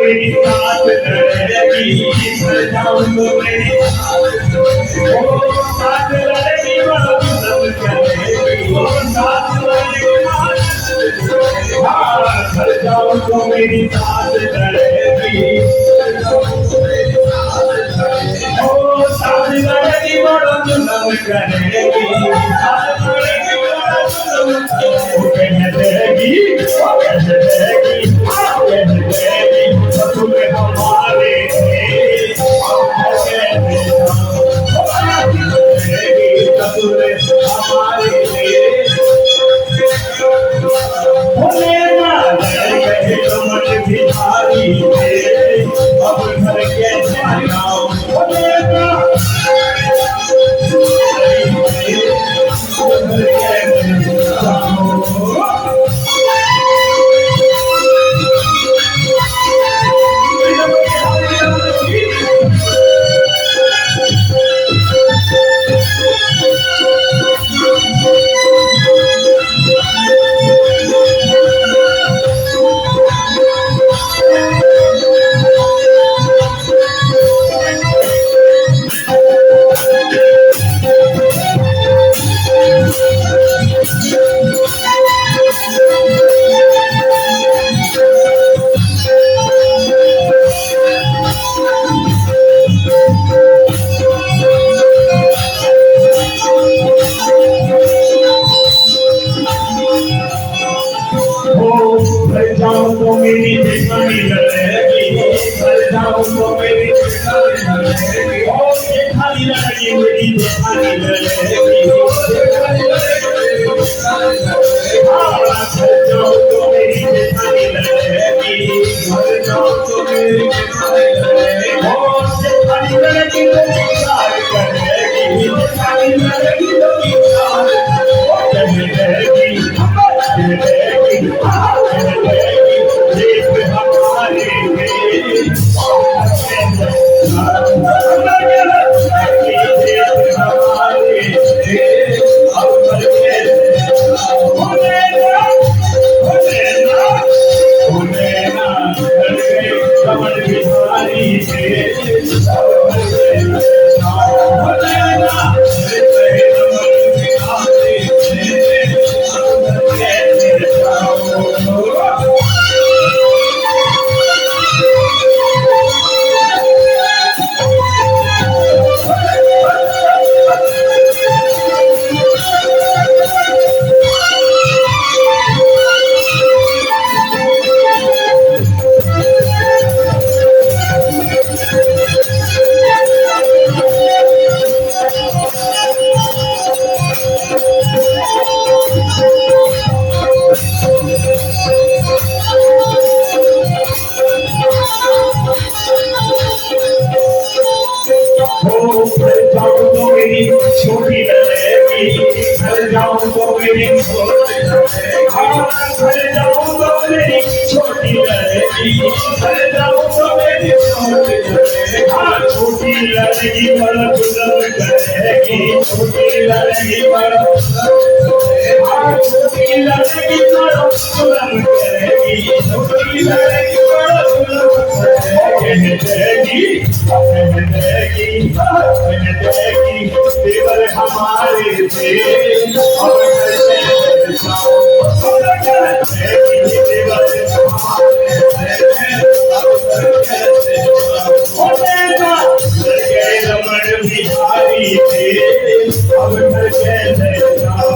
मेरी साथ लड़ेगी, जाऊं तो मेरी साथ लड़ेगी, सब चलेगी, साथ लड़ेगी, हाँ जाऊं तो मेरी साथ लड़ेगी, साथ लड़ेगी, बड़ा जुल्म करेगी, साथ लड़ेगी, बड़ा जुल्म करेगी, कह देगी, तुम्हें हमारे भिखारी अब घर कैसे आऊं जाऊं तो मेरी जिंदगी लड़ेगी, जाऊं तो मेरी जिंदगी लड़ेगी, खाली लड़ेगी मेरी जिंदगी लड़ेगी, जाऊं तो मेरी जिंदगी लड़ेगी, जाऊं तो मेरी जिंदगी लड़ेगी, खाली लड़ेगी तो प्यार करेगी, खाली लड़ेगी तो प्यार करेगी, छोटी लड़ेगी, घर जाऊं तो मेरी छोटी लड़ेगी, घर जाऊं तो मेरी छोटी लड़ेगी, घर जाऊं तो मेरी छोटी लड़ेगी, छोटी लड़ेगी बड़ा जुल्म करेगी, छोटी लड़ेगी बड़ा छोटी लड़ेगी बड़ा जुल्म करेगी, छोटी लड़ेगी बड़ा जुल्म करेगी, देवर हमारे थे और रमण भिखारी थे अब घर कैसे जाओ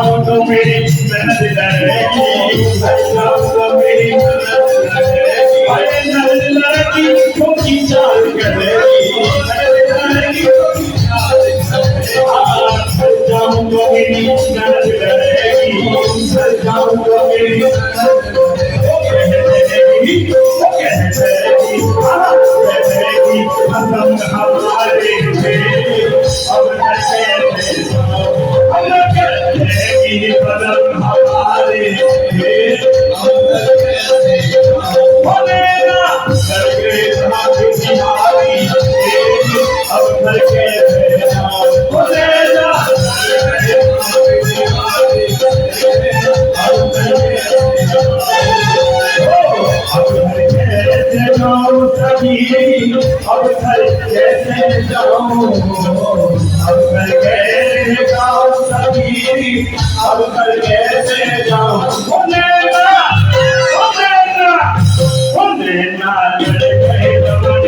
जाऊं तो मेरी मेहनत लड़ेगी, मर जाऊं तो मेरी मेहनत लड़ेगी। अरे नजर लड़की छोटी चाल करेगी, नजर लड़की छोटी चाल करेगी। मर जाऊं तो मेरी मेहनत लड़ेगी, मर जाऊं तो मेरी मेहनत लड़ेगी। वो कहती हम हमारे अब कैसे अलग करेगी बदल हमारे बोलेगा करके बिहारी अब करके बोलेगा जाऊं सभी अब घर कैसे जाऊं, अब घर कैसे जाऊं सभी अब घर कैसे जाऊं। बोलेगा बोलेगा लड़के रमन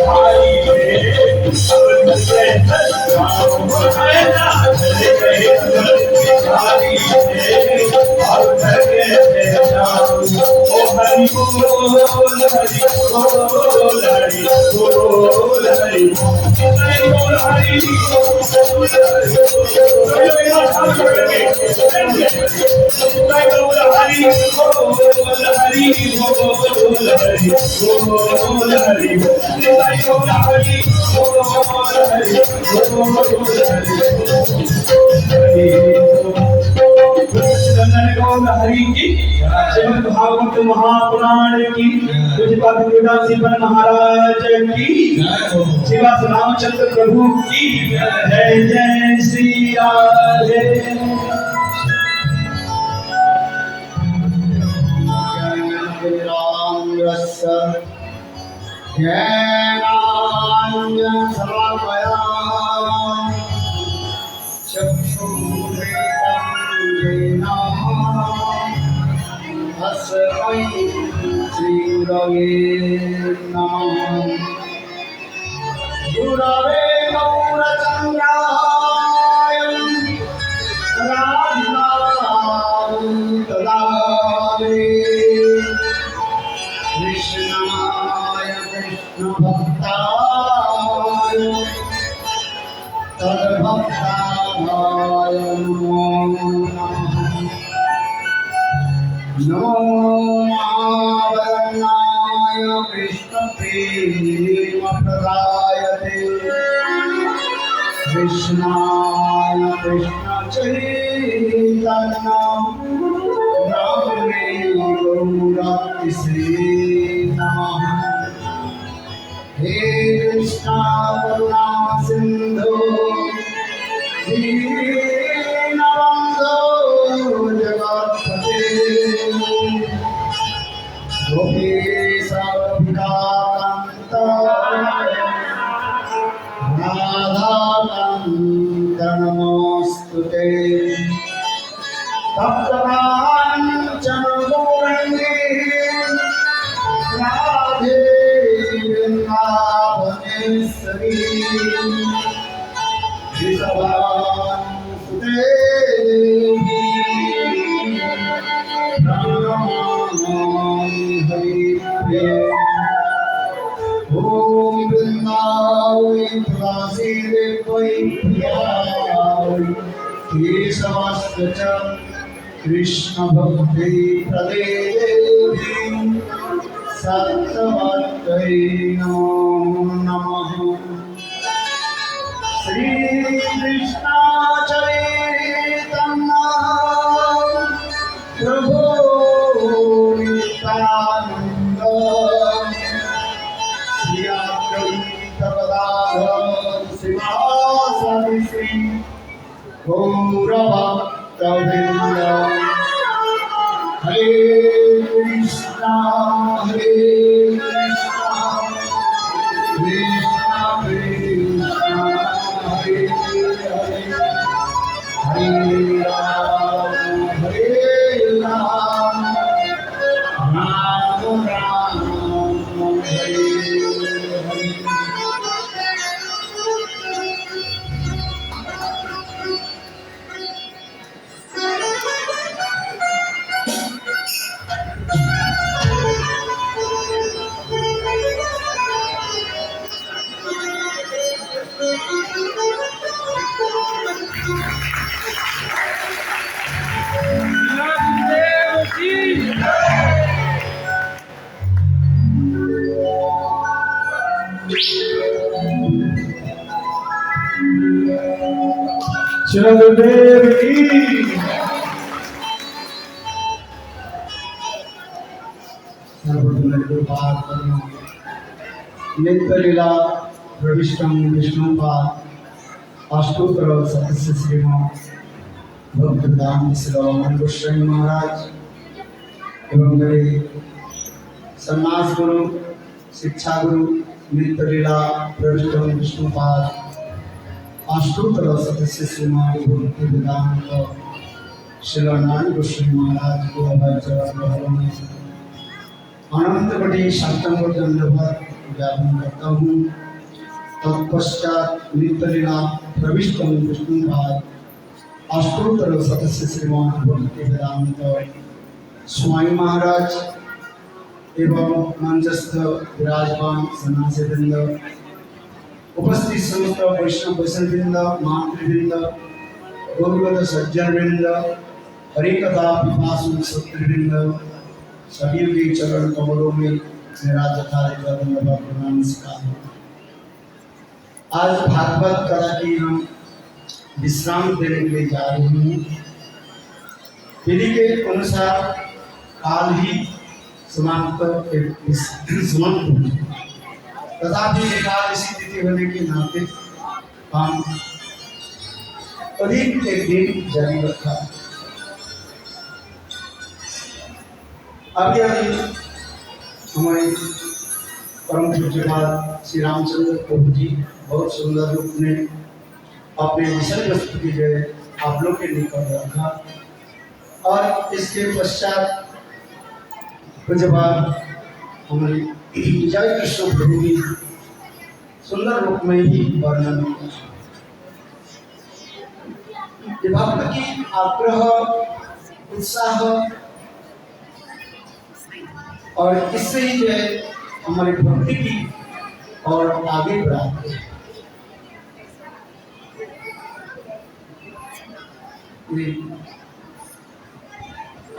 भाई अब घर कैसे जाऊं। बोलेगा लड़के रमन भाई अब घर कैसे जाऊं। ओ हरि बोल हरि बोल हरि बोल हरि बोल हरि हरि की श्रीमद् भागवत महापुराण की पूज्यपाद महाराज की श्रीवास रामचंद्र प्रभु की जय जय श्री राधे। गुरवे गौरचन्द्राय राधाकान्तदाय कृष्णाय कृष्णभक्ताय तद्भक्ताय नमो नमः। महावदनाय कृष्णप्रेमप्रदायते कृष्णाय कृष्णचैतन्यनाम्ने गौरतिसे नमः। हे कृष्णा करुणा सिन्धु दीनबन्धो जगत्पते गोपीशपिकान्त राधाकान्त नमोऽस्तुते। तप्तकाञ्चन गौरङ्गी राधे वृन्दावनेश्वरी वृषभानुसुते प्रणमामि हरिप्रिये। ॐ वृन्दावै तुलसीदेवै प्रियायै केशवस्य च कृष्णभक्त्यै प्रदे देवी सत्यवत्यै नमो नमः। श्री कृष्ण चैतन्य प्रभु नित्यानंद श्री अद्वैत गदाधर श्रीवासादि श्री गौरभक्तवृंद। हरे कृष्णा कृष्णा कृष्णा हरे हरे हरे राम राम राम हरे हरे। नामदेव की चलदेव की नित्यलीला प्रविष्टम विष्णुपाद अष्टोत्तर सदस्य श्रीमान भक्तदान श्रीराम गोस्वामी महाराज एवं मेरे सन्यास गुरु शिक्षा गुरु नित्यलीला प्रविष्टम विष्णुपाद अष्टोत्तर सदस्य श्रीमान भक्ति वेदांत श्रीनारायण गोस्वामी महाराज को चरण अनंत बड़ी शांतम दंडवत ज्ञापन करता हूँ। तत्पश्चात नित्यलीला प्रविष्टम विष्णुपाद अष्टोत्तर सदस्य श्रीमान भक्ति वेदांत स्वामी महाराज एवं मंचस्थ विराजमान सन्यासी वृंद उपस्थित समस्त वैष्णव वैष्णववृंद मातृवृंद गौरवद सज्जन वृंद हरिकथा पिपासु सत्यवृंद सभी के चरण कमलों में मेरा यथार्थ नमस्कार। आज भागवत कथा की हम विश्राम देने के लिए जा रहे हैं। विधि के अनुसार काल ही समाप्त हो तथापि एकादशी तिथि होने के नाते हम अधिक एक दिन जारी रखा। अभी हमारे परम पूज्यपाद श्री रामचंद्र प्रभु जी बहुत सुंदर रूप में अपने विषय वस्तु की जय आप लोग के निकट रखा और इसके पश्चात पूज्यपाद हमारे जय कृष्ण प्रभु जी सुंदर रूप में ही वर्णन भक्त की आग्रह उत्साह और इससे ही जो है हमारी भक्ति की और आगे बढ़ाते हैं।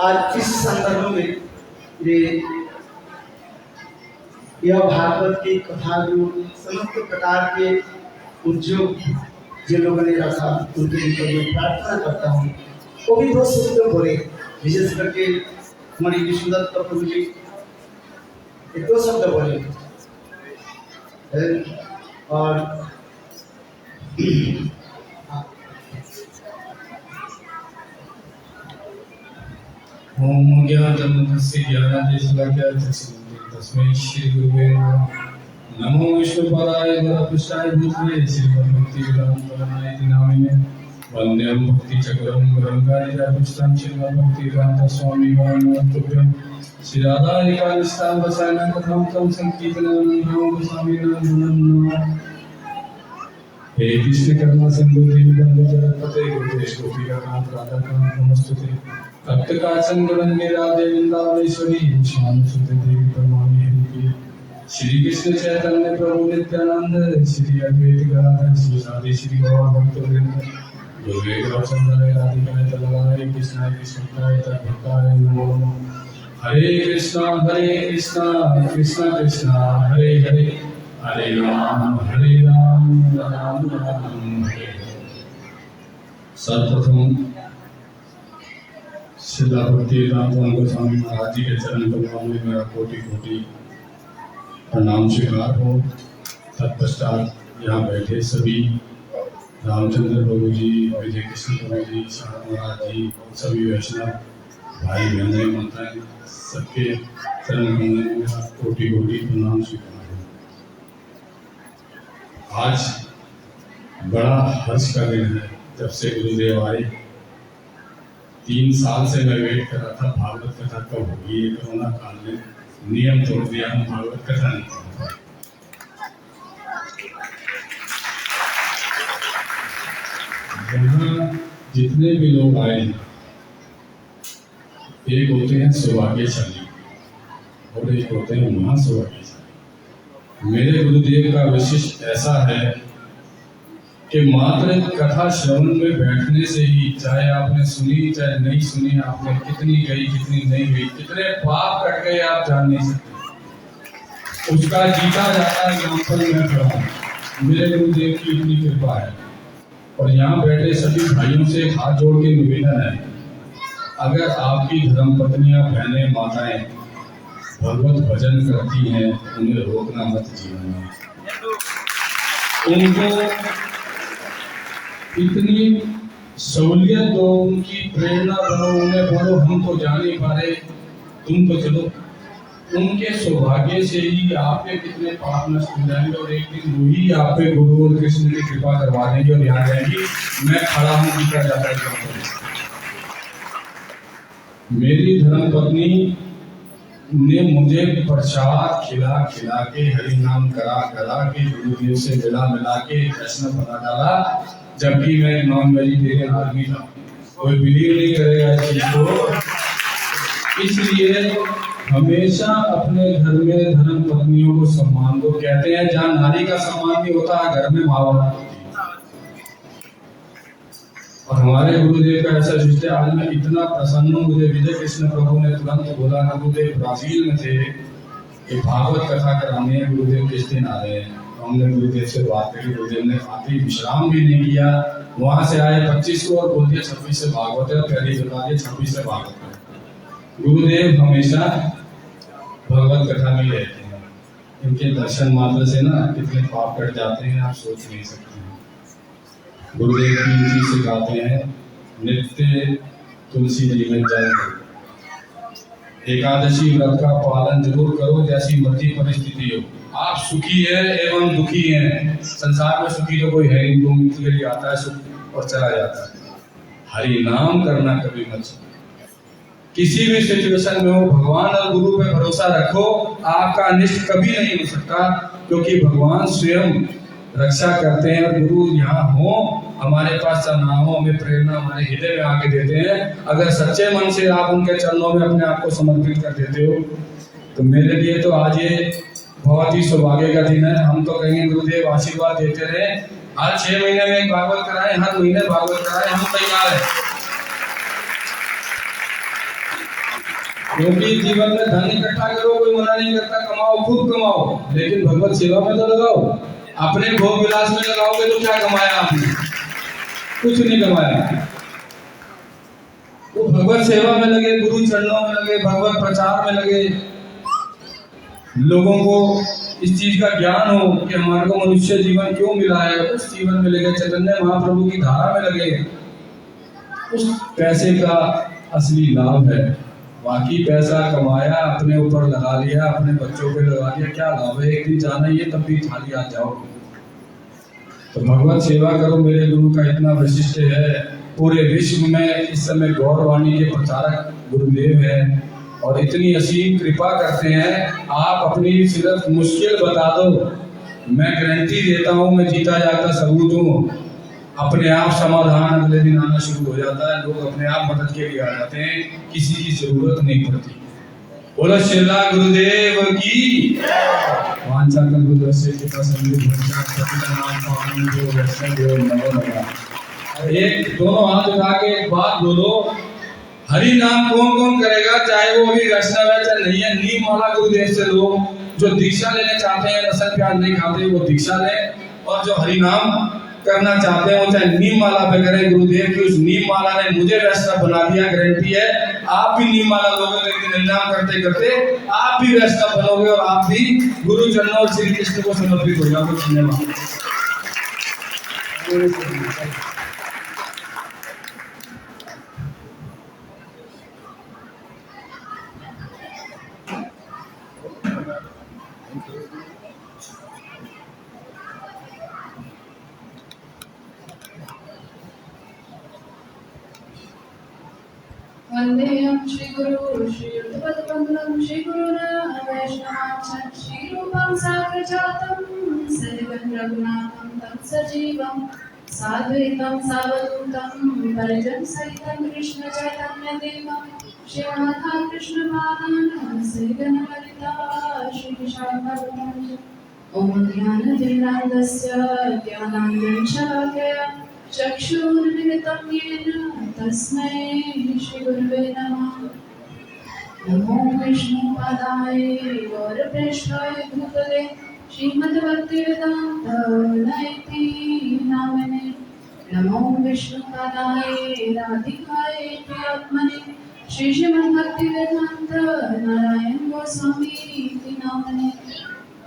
आज इस संदर्भ में यह भागवत की कथा जो समस्त प्रकार के उद्योग जिन लोगों ने रखा उनके लिए मैं प्रार्थना करता हूँ वो भी दो शब्द बोले, विशेष करके हमारी विष्णुदत्त प्रभु जी दो शब्द बोले और ओम ज्ञातमुखस्य ज्ञानादेशलाक्या तस्मै श्री गुरुवे नमो विष्णुपादाय वरपृष्ठाय भूतले श्रीमद्भक्तिवेदान्तनाय नामिने वंद्यं भक्तिचक्रं गङ्गाधरपृष्ठं श्रीमद्भक्तिवेदान्त स्वामी वामनोत्तुभ्यं श्री राधारिका निष्ठां वसानं कथं तं संकीर्तनं नमो स्वामिनां। हे कृष्ण करुणा सिंधु दीनबंधु जगत्पते गोपेश गोपिकाकांत राधाकांत नमस्तुते तप्त कांचन गगन राधे वृंदावनेश्वरी श्यामसुते देवी परमाणि हरि श्री कृष्ण चैतन्य प्रभु नित्यानंद श्री अद्वैत गदाधर श्री राधे श्री गौर भक्तवृंद गोपे गौरचंद्र राधिका तलवाय कृष्णाय कृष्णाय तद्भक्ताय नमो नमः। हरे कृष्णा कृष्णा कृष्णा हरे हरे हरे राम राम राम हरे हरे। सर्वप्रथम श्रीला भक्तिवेदांत गोस्वामी महाराज जी के चरण कमलों में मेरा कोटि कोटि प्रणाम स्वीकार हो। तत्पश्चात यहाँ बैठे सभी रामचंद्र प्रभु जी, विजय कृष्ण प्रभु जी, शारदा महाराज जी, सभी वैष्णव भाई बहनें माताएं सबके चरण कमलों में मेरा कोटि कोटि प्रणाम स्वीकार हो। आज बड़ा हर्ष का दिन है। जब से गुरुदेव आए 3 साल से मैं वेट कर रहा था भागवत कथा कब होगी। ये कोरोना काल में नियम तोड़ दिया, हम भागवत कथा नहीं करते। यहाँ जितने भी लोग आए हैं एक होते हैं सौभाग्यशाली और एक होते हैं महासौभाग्यशाली। मेरे गुरुदेव का विशिष्ट ऐसा है कि मात्र कथा श्रवण में बैठने से ही, चाहे आपने सुनी चाहे नहीं सुनी, आपने कितनी गई कितनी नहीं गई, कितने पाप कट गए आप जान नहीं सकते। उसका जीता जाता एग्जाम्पल मैं पढ़ा, मेरे गुरुदेव की इतनी कृपा है। और यहाँ बैठे सभी भाइयों से हाथ जोड़ के निवेदन है, अगर आपकी धर्म पत्नियां, बहनें, माताएं भगवत भजन करती हैं, उन्हें रोकना मत जीवन में। उनको इतनी सहूलियत दो, उनकी प्रेरणा बनो, उन्हें बोलो हम तो जा नहीं पा रहे, तुम तो चलो। उनके सौभाग्य से ही आपके कितने पाप नष्ट हो जाएंगे और एक दिन वही आप पे गुरु और कृष्ण की कृपा करवा देंगे और यहाँ जाएंगी मैं खड़ा हूँ जीता जाता है। मेरी धर्म पत्नी ने मुझे प्रसाद खिला खिला के, हरि नाम करा करा के, गुरुदेव से मिला के कृष्ण बना डाला, जबकि मैं नॉन वेजिटेरियन आदमी था। कोई बिलीव नहीं करेगा इस चीज को। इसलिए हमेशा अपने घर में धर्म पत्नियों को सम्मान दो। कहते हैं जहाँ नारी का सम्मान नहीं होता घर में माँ बाप होती है। और हमारे गुरुदेव का ऐसा शिष्य, आज मैं इतना प्रसन्न हूँ, मुझे विजय कृष्ण प्रभु ने तुरंत बोला, गुरुदेव ब्राजील में थे, एक भागवत कथा कराने हैं, गुरुदेव किस दिन आ रहे हैं। हमने गुरुदेव से बात करी, गुरुदेव ने आते ही विश्राम भी नहीं किया, वहां से आए 25 को और बोल दिया 26 से भागवत है, पहले बता दिया 26 से भागवत है। गुरुदेव हमेशा भगवत कथा में रहते हैं, इनके दर्शन मात्र से ना कितने पाप कट जाते हैं आप सोच नहीं सकते हैं। गुरुदेव 3 चीज सिखाते हैं, नित्य तुलसी जी में जल, एकादशी व्रत का पालन जरूर करो, जैसी मर्जी परिस्थिति हो। आप सुखी है एवं दुखी हैं, संसार में सुखी तो कोई है नहीं, 2 मिनट के लिए आता है सुख और चला जाता है। हरि नाम करना कभी मत छोड़ो, किसी भी सिचुएशन में हो भगवान और गुरु पे भरोसा रखो, आपका अनिष्ट कभी नहीं हो सकता, क्योंकि भगवान स्वयं रक्षा करते हैं। और गुरु यहाँ हो, हमारे पास ना हो, हमें प्रेरणा हमारे हृदय में आके देते हैं। अगर सच्चे मन से आप उनके चरणों में अपने आप को समर्पित कर देते हो, तो मेरे लिए तो आज ये बहुत ही सौभाग्य का दिन है। हम तो कहेंगे गुरुदेव आशीर्वाद देते रहे, हर 6 महीने में एक भागवत कराएं, हर महीने भागवत कराएं, हम तैयार हैं। क्योंकि जीवन में धन इकट्ठा करो, कोई मना नहीं करता, कमाओ, खूब कमाओ, लेकिन भगवत सेवा में तो लगाओ। अपने भोग विलास में लगाओगे तो क्या कमाया आपने? कुछ नहीं कमाया। तो भगवत सेवा में लगे, गुरु चरणों में लगे, भगवत प्रचार में लगे, लोगों को इस चीज का ज्ञान हो कि हमारे को मनुष्य जीवन क्यों मिला है, उस जीवन में लगे, चैतन्य महाप्रभु की धारा में लगे, उस पैसे का असली लाभ है। बाकी पैसा कमाया, अपने ऊपर लगा लिया, अपने बच्चों पे लगा लिया, क्या लाभ है? एक दिन जाना ही है, तब भी खाली आ जाओ। तो भगवत सेवा करो, मेरे गुरु का इतना वैशिष्ट है। पूरे विश्व में इस समय गौरवाणी के प्रचारक गुरुदेव हैं और इतनी असीम कृपा करते हैं। आप अपनी सिर्फ मुश्किल बता दो, मैं गारंटी देता हूँ, मैं जीता जाता सबूत हूँ, अपने आप समाधान अगले दिन आना शुरू हो जाता है। लोग अपने आप मदद के लिए आ जाते हैं, किसी की जरूरत नहीं पड़ती। बोलो श्रीला गुरुदेव की। वांछा कल्पतरु से कृपा सिंधु भंचा पतितनाम पावन जो वैष्णव नमो नमः। एक दोनों हाथ उठा के एक बात बोलो, हरि नाम कौन कौन करेगा, चाहे वो भी वैष्णव है चाहे नहीं है। नीम माला गुरुदेव से लो, जो दीक्षा लेने चाहते हैं, रसल प्याज नहीं खाते, वो दीक्षा लें, और जो हरि नाम करना चाहते हैं वो चाहे नीम माला पे करें। गुरुदेव की उस नीम माला ने मुझे वैष्णव बना दिया, गारंटी है आप भी नीम माला लोगे, लेकिन हरिनाम करते करते आप भी वैष्णव बनोगे और आप भी गुरु चरणों और श्री कृष्ण को समर्पित हो जाओगे। धन्यवाद। वंदेयं श्री गुरु श्री युगपद्वंदनं श्री गुरुना वैष्णवांचं श्री रूपं साग्रजातं सदिवं रघुनाथं तं सजीवं साद्वैतं सावधूतं परिजन सहितं कृष्ण चैतन्य देवं श्री राधा कृष्ण पादान् श्री गणललिता श्री विशाखान्वितं ॐ ज्ञानतिमिरान्धस्य ज्ञानाञ्जनशलाकया चक्षुरुन्मिलितं येन तस्मै श्रीगुरवे नमः। नमो विष्णुपादाय गौरप्रेष्ठाय भूतले श्रीमद्भक्तिवेदान्त नयति नामिने। नमो विष्णुपादाय राधिकाय प्रियात्मने श्रीमद्भक्तिवेदान्त नारायण गोस्वामी इति नामिने।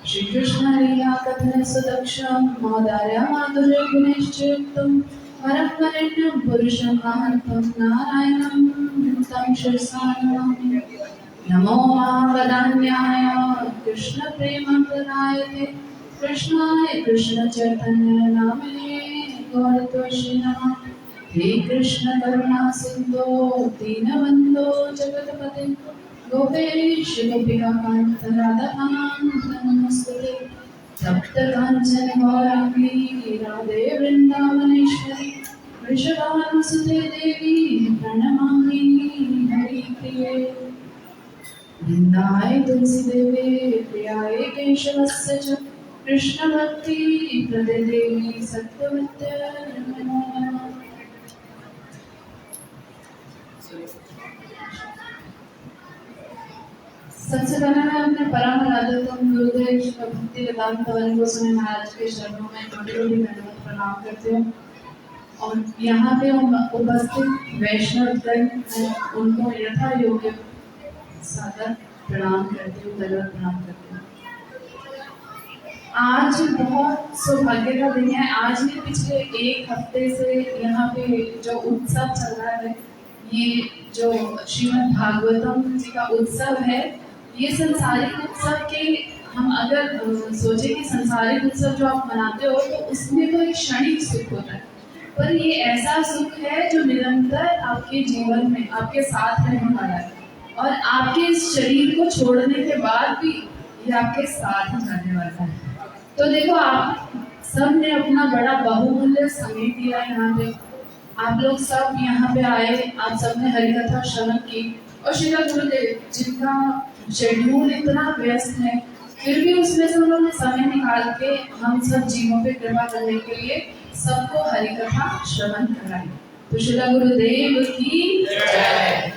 श्री कृष्ण लीला कथन सुदक्षं मौदार्य माधुर्य गुणैश्चयुक्तं वरं वरेण्यं पुरुषं महान्तं नारायणं तं शिरसा नमामि। नमो महावदान्याय कृष्ण प्रेमप्रदायते कृष्णाय कृष्ण चैतन्य नामिने गौरतोषे नमः। हे कृष्ण करुणा सिंधो दीनबन्धो जगत्पते गोपेश गोपिकान्त राधाकान्त नमस्ते। तप्त कांचन गौरांगी राधे वृंदावनेश्वरी वृषभानुसुते देवी प्रणमामि हरिप्रिये। वृंदाय तुलसी देवे प्रियाय केशवस्य च कृष्ण भक्ति प्रदे देवी सत्यवत्य नमो नमः। सबसे पहले मैं अपने परम आराध्यतम गुरुदेव श्री भक्तिवेदांत गोस्वामी महाराज के चरणों में कोटि कोटि दंडवत प्रणाम करती हूँ। और यहाँ पे उपस्थित वैष्णवगण मैं उनको यथा योग्य सादर प्रणाम करती हूँ, दंडवत प्रणाम करती हूँ। आज बहुत सौभाग्य का दिन है। आज नहीं, पिछले एक हफ्ते से यहाँ पे जो उत्सव चल रहा है, ये जो श्रीमद् भागवतम जी का उत्सव है, ये संसारिक उत्सव के हम अगर सोचे कि संसारिक उत्सव जो आप मनाते हो तो उसमें तो एक क्षणिक सुख होता है, पर ये ऐसा सुख है जो निरंतर आपके जीवन में आपके साथ रहने वाला है और आपके इस शरीर को छोड़ने के बाद भी ये आपके साथ ही जाने वाला है। तो देखो, आप सब ने अपना बड़ा बहुमूल्य समय दिया यहाँ पे। आप लोग सब यहाँ पे आए, आप सब ने हरिकथा श्रवण की और श्री गुरुदेव जिनका शेड्यूल इतना व्यस्त है, फिर भी उसमें से उन्होंने समय निकाल के हम सब जीवों पे कृपा करने के लिए सबको हरिकथा श्रवण कराई। तो श्री गुरुदेव की जय।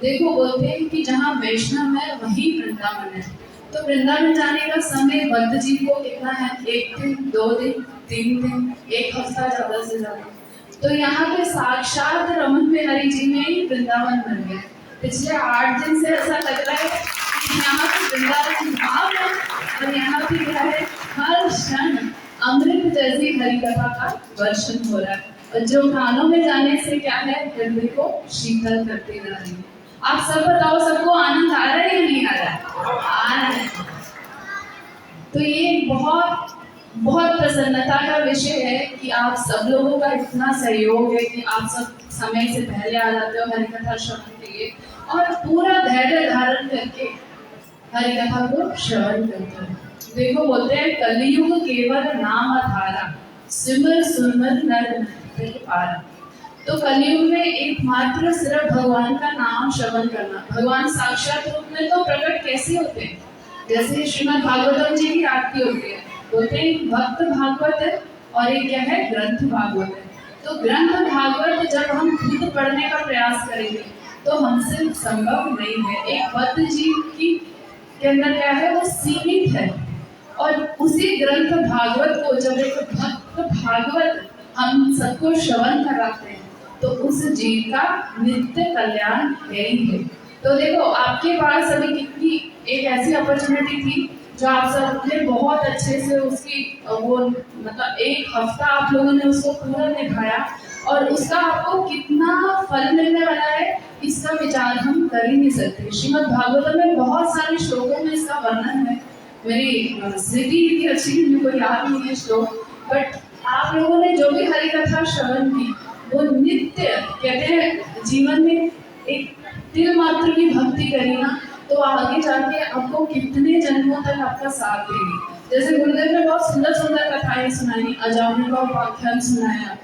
देखो, बोलते हैं कि जहाँ वैष्णव है वहीं वृंदावन है। तो वृंदावन जाने का समय बद्ध जी को कितना है? 1 दिन, 2 दिन, 3 दिन, 1 हफ्ता ज्यादा से ज्यादा। तो यहाँ पे साक्षात रमन बिहारी जी में ही वृंदावन बन गया। पिछले 8 दिन से ऐसा लग रहा है कि यहाँ पे वृंदावन भाव है और यहाँ पे क्या है, हर क्षण अमृत जैसी हरिकथा का वर्षण हो रहा है और जो कानों में जाने से क्या है, हृदय को शीतल करते जा रही है। आप सब बताओ, सबको आनंद आ रहा है या नहीं आ रहा है? आ रहा है। तो ये बहुत बहुत प्रसन्नता का विषय है कि आप सब लोगों का इतना सहयोग है कि आप सब समय से पहले आ जाते हो हरिकथा श्रवण के लिए और पूरा धैर्य धारण करके हरिकथा को श्रवण करते हो। देखो, बोलते हैं कलियुग केवल नाम आधारा सिमर सुमर नर नाथ पारा। तो कलियुग में एकमात्र सिर्फ भगवान का नाम श्रवण करना। भगवान साक्षात रूप में तो प्रकट कैसे होते हैं? जैसे श्रीमद् भागवतम जी की आरती होती है, बोलते हैं भक्त भागवत है और एक क्या है, ग्रंथ भागवत है। तो ग्रंथ भागवत जब हम खुद पढ़ने का प्रयास करेंगे तो हमसे संभव नहीं है। एक बद्ध जीव की के अंदर क्या है, वो सीमित है। और उसी ग्रंथ भागवत को जब एक भक्त भागवत हम सबको श्रवण कराते हैं तो उस जीव का नित्य कल्याण है ही है। तो देखो, आपके पास अभी कितनी एक ऐसी अपॉर्चुनिटी थी जो आप सबने बहुत अच्छे से उसकी वो मतलब 1 हफ्ता आप लोगों ने उसको पूरा निभाया और उसका आपको कितना फल मिलने वाला है, इसका विचार हम कर ही नहीं सकते। श्रीमद् भागवतम में बहुत सारे श्लोकों में इसका वर्णन है। मेरी स्मृति इतनी अच्छी मुझे कोई याद नहीं है श्लोक, बट आप लोगों ने जो भी हरिकथा श्रवण की वो नित्य कहते हैं जीवन में एक तिल मात्र की भक्ति करी ना तो आगे जाके आपको कितने जन्मों तक आपका साथ देगी। जैसे गुरुदेव ने बहुत सुंदर सुंदर कथाएं सुनाई, अजामिल का उपाख्यान सुनाया।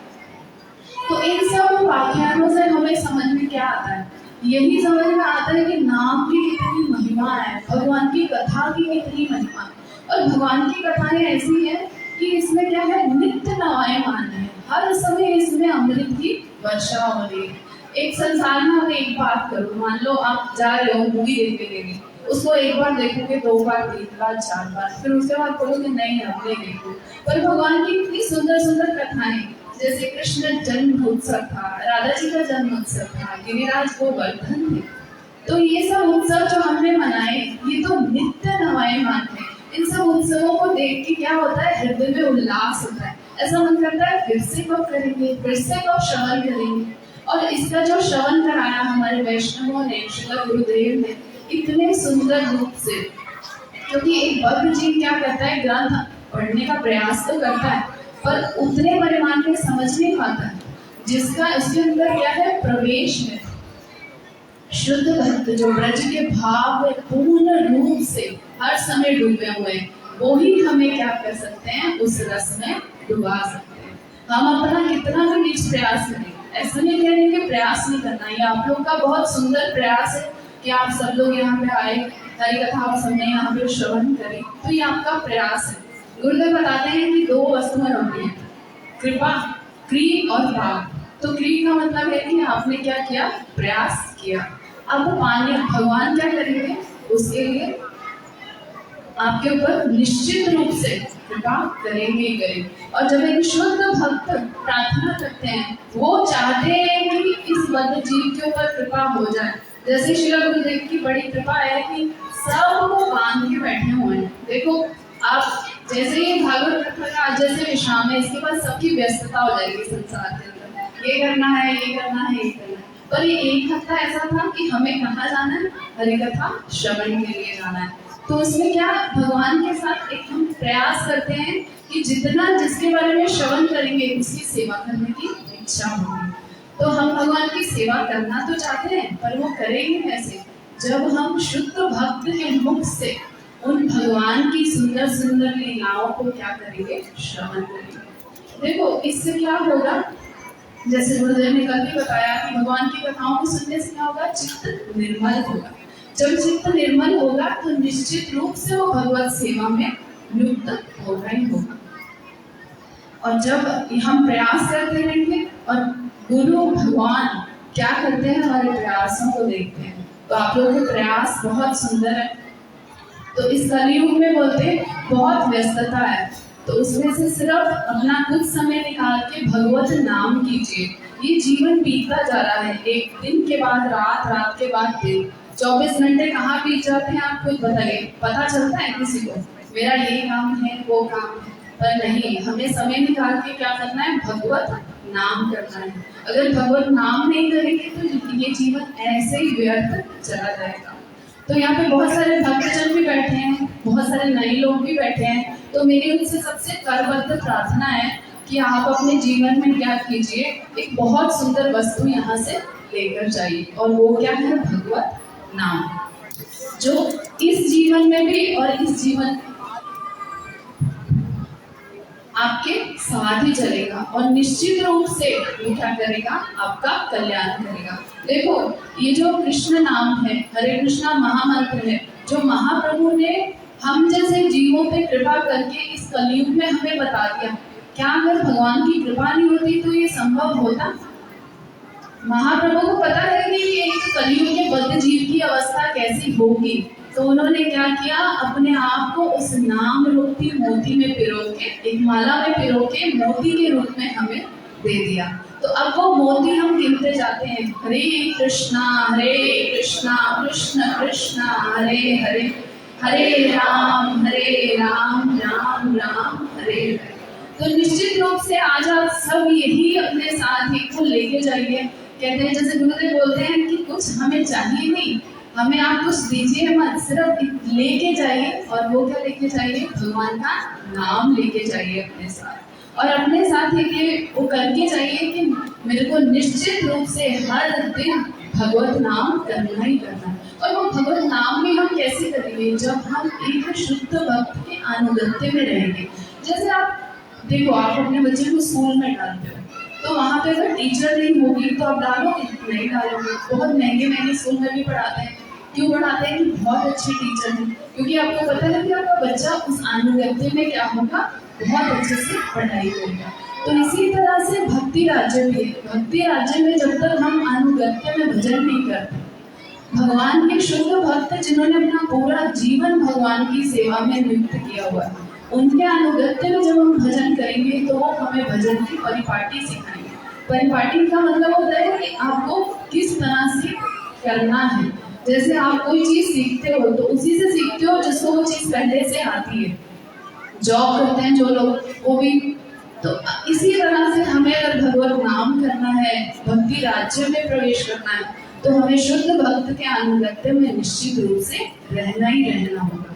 तो इन सब उपाख्यानों से हमें समझ में क्या आता है? यही समझ में आता है कि नाम की कितनी महिमा है, भगवान की कथा की कितनी महिमा है। और भगवान की कथाएं ऐसी हैं कि इसमें क्या है, नित्य नवायमान है, हर समय इसमें अमृत की वर्षा हो रही है। एक संसार में आप एक बात करो, मान लो आप जा रहे हो मूवी देखने के लिए, उसको एक बार देखोगे, 2 बार, 3 बार, 4 बार, फिर उसके बाद कहोगे नहीं अब नहीं देखो। पर भगवान की इतनी सुंदर सुंदर कथाएं, जैसे कृष्ण जन्म उत्सव था, राधा जी का जन्म उत्सव था, गिरिराज गोवर्धन थे, तो ये सब उत्सव जो हमने मनाए ये तो नित्य नवायमान है। इन सब उत्सवों को देख के क्या होता है, हृदय में उल्लास होता है, ऐसा मन करता है फिर से कब करेंगे, फिर से कब श्रवण करेंगे। और इसका जो श्रवण कराया हमारे वैष्णवों ने, श्री गुरुदेव ने इतने सुंदर रूप से, क्योंकि एक भक्त जीव क्या करता है, ग्रंथ पढ़ने का प्रयास तो करता है पर उतने परिमाण में समझ नहीं पाता है, जिसका उसके अंदर क्या है, प्रवेश है। शुद्ध भक्त जो ब्रज के भाव में पूर्ण रूप से हर समय डूबे हुए हैं, वो ही हमें क्या कर सकते हैं, उस रस में डुबा सकते हैं। हम अपना कितना भी निज प्रयास करें, ऐसा नहीं कह रहे कि प्रयास नहीं करना, ये आप लोग का बहुत सुंदर प्रयास है कि आप सब लोग यहाँ पे आए, हरि कथा आप सबने यहाँ पे श्रवण करें, तो ये आपका प्रयास है। गुरुदेव बताते हैं कि 2 वस्तुएं होती हैं, कृपा, क्री और भाव। तो क्री का मतलब है कि आपने क्या किया, प्रयास किया। अब पाने भगवान क्या करेंगे, उसके लिए आपके ऊपर निश्चित रूप से कृपा करेंगे ही करेंगे। और जब एक शुद्ध भक्त प्रार्थना करते हैं, वो चाहते हैं कि इस बद्ध जीव के ऊपर कृपा हो जाए। जैसे श्री गुरुदेव की बड़ी कृपा है कि सबको बांध के बैठे हुए हैं। देखो आप जैसे ही भागवत कथा का आज जैसे विश्राम है, इसके बाद सबकी व्यस्तता हो जाएगी संसार के अंदर, ये करना है, ये करना है, ये करना है। पर ये एक हफ्ता ऐसा था कि हमें कहाँ जाना है, हरि कथा श्रवण के लिए जाना है। तो उसमें क्या, भगवान के साथ एक हम प्रयास करते हैं कि जितना जिसके बारे में श्रवण करेंगे उसकी सेवा करने की इच्छा होगी। तो हम भगवान की सेवा करना तो चाहते हैं, पर वो करेंगे कैसे, जब हम शुद्ध भक्त के मुख से उन भगवान की सुंदर सुंदर लीलाओं को क्या करेंगे, श्रवण करेंगे। देखो इससे क्या होगा, जैसे गुरुदेव ने कल भी बताया कि भगवान की कथाओं को सुनने से क्या होगा, चित्त निर्मल होगा। जब चित्त निर्मल होगा तो निश्चित रूप से वो भगवत सेवा में नियुक्त होगा ही होगा। और जब हम प्रयास करते रहेंगे और गुरु भगवान क्या करते हैं, हमारे प्रयासों को देखते हैं। तो आप लोगों के प्रयास बहुत सुंदर है। तो इस कलयुग में बोलते बहुत व्यस्तता है, तो उसमें से सिर्फ अपना कुछ समय निकाल के भगवत नाम कीजिए। ये जीवन बीतता जा रहा है, एक दिन के बाद रात, रात के बाद दिन, 24 घंटे कहाँ बीत जाते हैं आप खुद बताइए। पता चलता है किसी को, मेरा ये काम है, वो काम है, पर नहीं, हमें समय निकाल के क्या करना है, भगवत नाम करना है। अगर भगवत नाम नहीं करेंगे तो ये जीवन ऐसे ही व्यर्थ चला जाएगा। तो यहाँ पे बहुत सारे भक्तजन भी बैठे हैं, बहुत सारे नए लोग भी बैठे हैं, तो मेरी उनसे सबसे करबद्ध प्रार्थना है कि आप अपने जीवन में क्या कीजिए, एक बहुत सुंदर वस्तु यहाँ से लेकर जाइए, और वो क्या है, भगवत नाम, जो इस जीवन में भी और इस जीवन आपके साथ ही चलेगा और निश्चित रूप से वो क्या करेगा, आपका कल्याण करेगा। देखो ये जो कृष्ण नाम है, हरे कृष्णा महामंत्र है, जो महाप्रभु ने हम जैसे जीवों पे कृपा करके इस कलयुग में हमें बता दिया। क्या अगर भगवान की कृपा नहीं होती तो ये संभव होता? महाप्रभु को पता है कि एक कलयुग के बद्ध जीव की अवस्था कैसी होगी, तो उन्होंने क्या किया, अपने आप को उस नाम रूपी मोती में पिरो के, एक माला में पिरो के मोती के रूप में हमें दे दिया। तो अब वो मोती हम गिनते जाते हैं, हरे कृष्णा कृष्ण कृष्ण हरे हरे, हरे राम राम राम हरे हरे। तो निश्चित रूप से आज आप सब यही अपने साथ एक को लेके जाइए। कहते हैं, जैसे गुरुदेव बोलते हैं कि कुछ हमें चाहिए नहीं, हमें आप कुछ दीजिए मत, सिर्फ लेके जाइए। और वो क्या लेके जाइए, भगवान का नाम लेके जाइए अपने साथ, और अपने साथ ये वो करके जाइए कि मेरे को निश्चित रूप से हर दिन भगवत नाम करना ही करना है। और वो भगवत नाम भी हम कैसे करेंगे, जब हम एक शुद्ध भक्त के अनुगत्य में रहेंगे। जैसे आप देखो, आप अपने बच्चे को स्कूल में डालते हो, तो वहाँ पे अगर टीचर नहीं होगी तो आप डालोगे नहीं डालोगे। बहुत महंगे महंगे स्कूल में भी पढ़ाते हैं, क्यों बढ़ाते हैं कि बहुत अच्छे टीचर हैं, क्योंकि आपको पता है कि आपका बच्चा उस अनुगत्य में क्या होगा, बहुत अच्छे से पढ़ाई करेगा। तो इसी तरह से भक्ति राज्य भी है। भक्ति राज्य में जब तक हम अनुगत्य में भजन नहीं करते, भगवान के शुद्ध भक्त जिन्होंने अपना पूरा जीवन भगवान की सेवा में नियुक्त किया हुआ है, उनके अनुगत्य में जब हम भजन करेंगे तो वो हमें भजन की परिपाटी सिखाएंगे। परिपाटी का मतलब होता है कि आपको किस तरह से करना है। जैसे आप कोई चीज सीखते हो तो उसी से सीखते हो जिसको वो चीज पहले से आती है। जॉब करते हैं जो लोग, वो भी तो इसी तरह से हमें अगर भगवत नाम करना है, भक्ति राज्य में प्रवेश करना है, तो हमें शुद्ध भक्त के अनुगत्य में निश्चित रूप से रहना ही रहना होगा।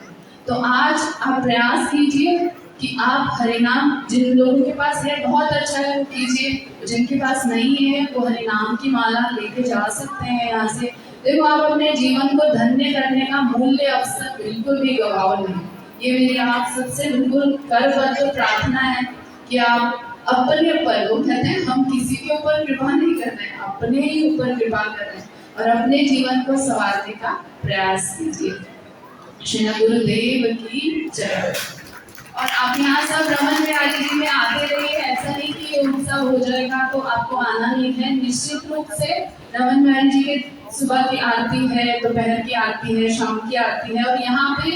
तो आज आप प्रयास कीजिए कि आप हरिनाम, जिन लोगों के पास है बहुत अच्छा है वो कीजिए, जिनके पास नहीं है वो हरिनाम की माला लेके जा सकते हैं यहाँ से। देखो, आप अपने जीवन को धन्य करने का मूल्य अवसर बिल्कुल भी गवाओ नहीं। ये मेरी आप सबसे बिल्कुल करबद्ध प्रार्थना है कि आप अपने ऊपर, वो कहते हैं हम किसी के ऊपर कृपा नहीं कर रहे हैं, अपने ही ऊपर कृपा कर रहे हैं और अपने जीवन को संवारने का प्रयास कीजिए। श्री गुरुदेव की जय। और आप यहाँ सब रमन बिहारी जी में आते रहिए, ऐसा नहीं कि ये उत्सव हो जाएगा तो आपको आना नहीं है। निश्चित रूप से रमन बिहारी जी के सुबह की आरती है, दोपहर की आरती है, शाम की आरती है और यहाँ पे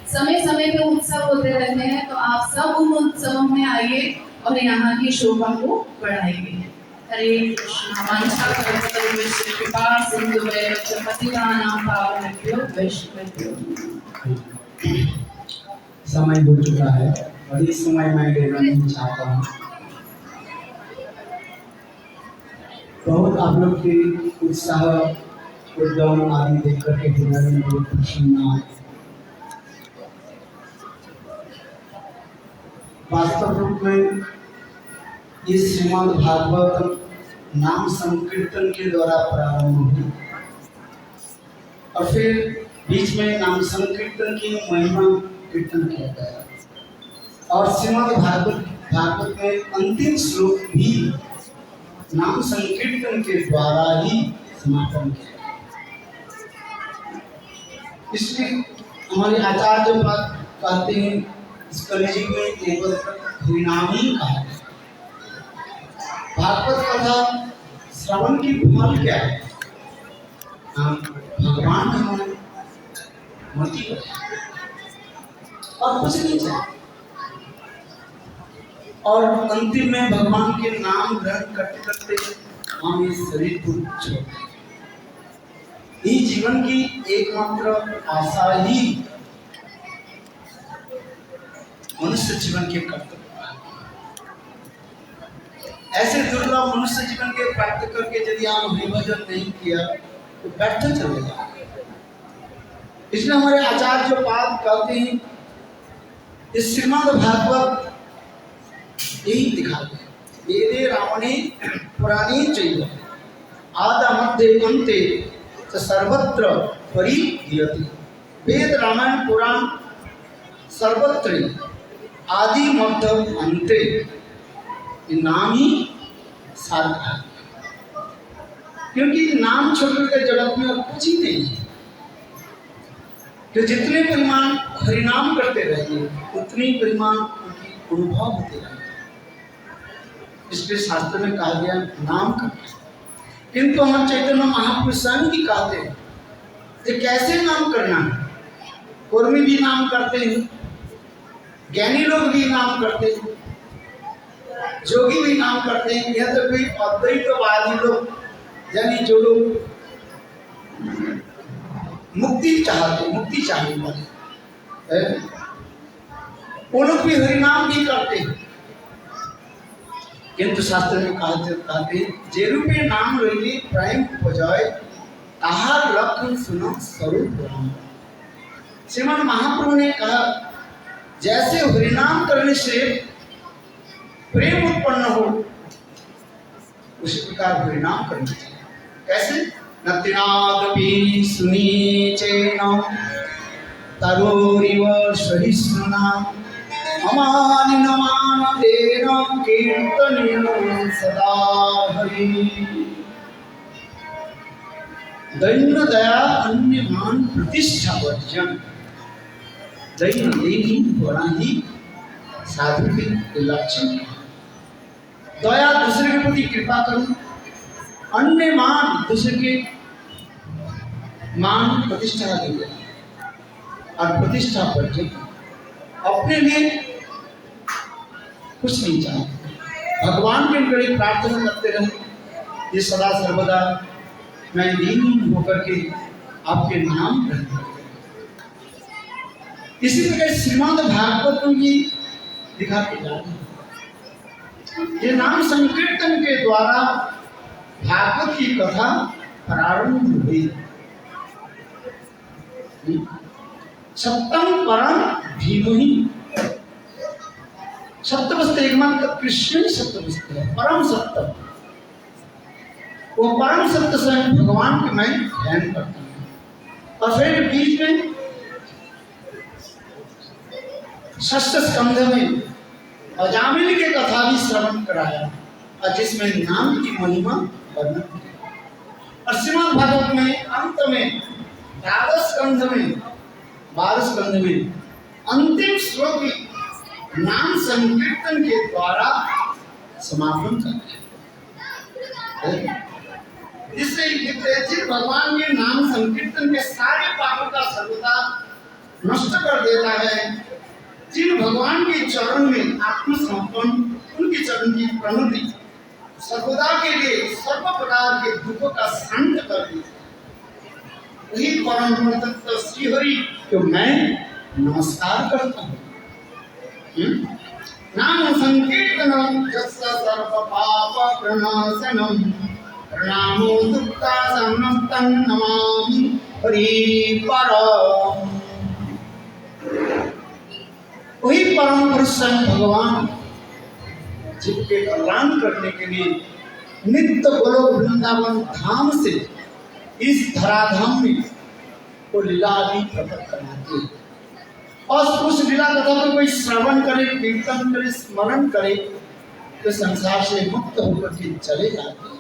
समय समय पे उत्सव होते रहते हैं। तो आप सब उन उत्सवों में आइए और यहाँ की शोभा को बढ़ाइए। हरे कृष्णा। वांछा कल्पतरुभ्यश्च कृपा सिन्धुभ्यश्च पतितानां पावनेभ्यो वैष्णवेभ्यो। समय हो चुका है, अधिक समय मैं लेना नहीं चाहता हूँ। बहुत आप लोग के उत्साह, उद्यम आदि देख करके हृदय में बहुत प्रसन्न है। वास्तव रूप में ये श्रीमद् भागवत नाम संकीर्तन के द्वारा प्रारंभ हुई और फिर बीच में नाम संकीर्तन की महिमा कीर्तन किया गया और श्रीमद् भागवत में अंतिम श्लोक भी नाम संकीर्तन के द्वारा ही समापन किया। इसलिए हमारे आचार्य कहते हैं इस कलयुग में केवल हरिनाम ही कहा। भागवत कथा श्रवण की फल क्या है? भगवान हमारे मति और कुछ नहीं चाहिए और अंतिम में भगवान के नाम ग्रहण करते करते हम इस शरीर को छोड़, ये जीवन की एकमात्र आशा ही मनुष्य जीवन के कर्तव्य। ऐसे दुर्लभ मनुष्य जीवन के प्राप्त करके यदि आप हरिभजन नहीं किया तो व्यर्थ चलेगा। इसलिए हमारे आचार्य पाद कहते हैं इस श्रीमद् भागवत यही दिखा गया। वेदे रावणे पुराणे चैव आदा मध्य अन्ते च सर्वत्र परिदीयते। वेद रामायण पुराण सर्वत्र आदि मध्य अन्ते, ये नाम ही साधना है। क्योंकि नाम छोड़कर के जगत में और कुछ ही नहीं है। तो जितने परिमाण हरिनाम करते रहेंगे उतनी परिमाण उनकी अनुभव होते रहेंगे। इसलिए शास्त्र में कहा गया नाम करना। किंतु हम चैतन्य महापुरुष स्वयं भी कहते हैं कि कैसे नाम करना है। कुर्मी भी नाम करते हैं, ज्ञानी लोग भी नाम करते हैं, जोगी भी नाम करते हैं। यह तो कोई अद्वैतवादी लोग यानी जो लोग मुक्ति चाहने वाले वो लोग भी हरिनाम भी करते हैं। किंतु शास्त्र में कहते जे रूपे नाम रही प्रेम उपजाए ताहार लक्षण सुनो स्वरूप राम। श्रीमद् महाप्रभु ने कहा जैसे हरिनाम करने से प्रेम उत्पन्न हो उसी प्रकार हरिनाम करना चाहिए। कैसे? नतिनादपि सुनी चैन तरोरिव सहिष्णुना अमानि नमान देन कीर्तनीय सदा हरि। दैन्य दया अन्य मान प्रतिष्ठा वर्जन। दैन्य देनी होना ही साधु के लक्षण है। दया दूसरे के प्रति कृपा करो, अन्य मान दूसरे के मान प्रतिष्ठा देगा और प्रतिष्ठा वर्जन। अपने लिए कुछ नहीं चाहते, भगवान के निकट प्रार्थना करते रहे ये सदा सर्वदा मैं दीन होकर के आपके नाम करता हूं। इसी प्रकार श्रीमद् भागवत में भी दिखाते जा रहे हैं। ये नाम संकीर्तन के द्वारा भागवत की कथा प्रारंभ हुई। सप्तम परम धीमहि, सप्तमस्त एकमात्र कृष्ण ही सप्तमस्त है, परम सत्य। वो परम सत्य स्वयं भगवान के मैं ध्यान करता हूँ। और फिर बीच में षष्ठ स्कंध में अजामिल की कथा भी श्रवण कराया और जिसमें नाम की महिमा वर्णन किया। और श्रीमद् भागवत में अंत में द्वादश स्कंध में 12 स्कंध में अंतिम श्लोक में नाम संकीर्तन के द्वारा समापन करते हैं। इससे जिन भगवान के नाम संकीर्तन के सारे पापों का सर्वदा नष्ट कर देता है, जिन भगवान के चरण में आत्मसमर्पण, उनके चरण की प्रणति सर्वदा के लिए सर्व प्रकार के दुखों का शांत कर देता, वही परम तत्व श्री हरि को मैं नमस्कार करता हूँ। नाम संकीर्तनम जस्य सर्व पाप प्रणाशनम, प्रणामो दुक्ता समस्तं नमामि हरि परम। वही परम पुरुष भगवान जिनके कल्याण करने के लिए नित्य गोलोक वृंदावन धाम से इस धराधाम में वो लीला आदि प्रकट कराते हैं। और उस लीला कथा को कोई श्रवण करे, कीर्तन करे, स्मरण करे तो संसार से मुक्त होकर के चले जाते हैं।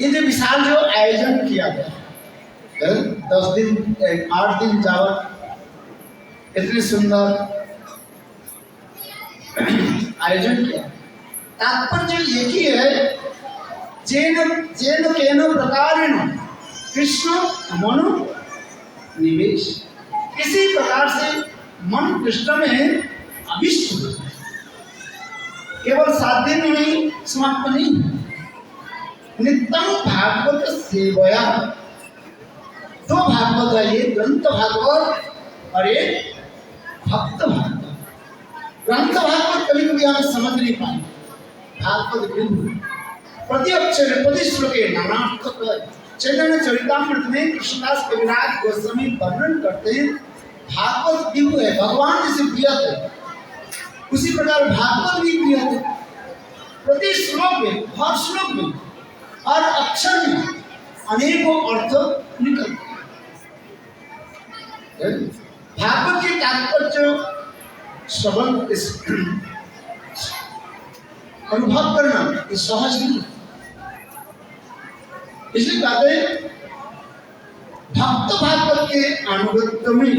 ये जो विशाल जो आयोजन किया गया 10 दिन 8 दिन जावत इतने सुंदर आयोजन किया, तात्पर्य एक ही है, जेन केन प्रकारेण कृष्ण मनो निवेश, किसी प्रकार से मन कृष्ण में अभिष्ट हो, केवल 7 दिन में ही समाप्त नहीं। नित्यम भागवत सेवया, 2 भागवत है, ये ग्रंथ भागवत और एक भक्त भागवत। ग्रंथ भागवत कभी कभी हम समझ नहीं पाए, भागवत ग्रंथ प्रति अक्षर प्रति श्लोक नानार्थक है। चैतन्य चरितामृत में कृष्णदास कविराज गोस्वामी वर्णन करते हैं, भागवत दिव्य है, भगवान जैसे प्रियत है, उसी प्रकार भागवत भी प्रियत है। प्रति श्लोक में, हर श्लोक में और अक्षर में अनेकों अर्थ निकलते हैं। भागवत के तात्पर्य श्रवण अनुभव करना ये सहज नहीं, इसलिए कहते हैं भक्त भागवत के अनुगत्य में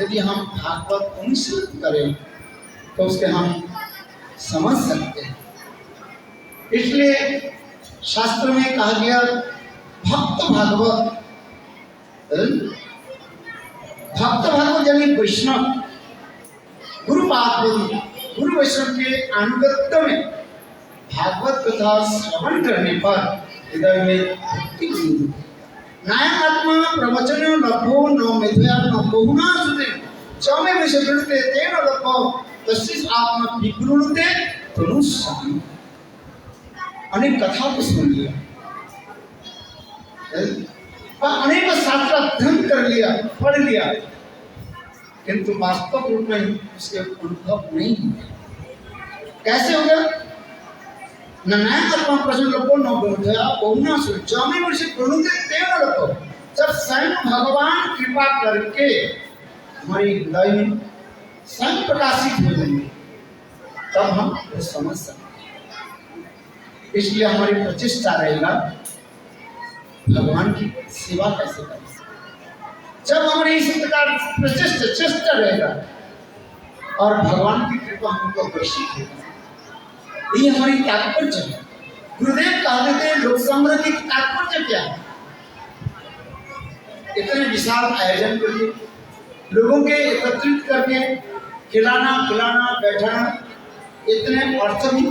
यदि हम भागवत अनुसरण करें तो उसके हम समझ सकते हैं। इसलिए शास्त्र में कहा गया भक्त भागवत, भक्त भागवत यानी वैष्णव, गुरु वैष्णव के अनुगत्य में भागवत कथा श्रवण करने पर हृदय में भक्ति होती है। नायकात्मा प्रवचन लभो न मेधया न बहुना सुते चौमे विषय गृणते तेन लभो तस्सिस आत्मा विगृणते तनुष्यामि। अनेक कथा को सुन लिया, अनेक शास्त्र अध्ययन कर लिया, पढ़ लिया, किंतु वास्तव रूप में उसके अनुभव नहीं हुआ। कैसे होगा? न नायकात्मा प्रवचन लभो न मेधया बहुना सुते चौमे विषय गृणते तेन लभो। जब स्वयं भगवान कृपा करके हमारे हृदय में स्वयं प्रकाशित हो जाएंगे तब हम समझ सकते। इसलिए हमारी प्रचेष्टा रहेगा भगवान की सेवा कैसे करें। जब हमारे इस प्रकार प्रचेष्ट चेष्टा रहेगा और भगवान की कृपा हमको वर्षित होगी, ये हमारी तात्पर्य है। गुरुदेव कहते थे लोक संग्रह की तात्पर्य क्या है? इतने विशाल आयोजन करके लोगों के एकत्रित करके खिलाना पिलाना बैठाना, इतने अर्थ भी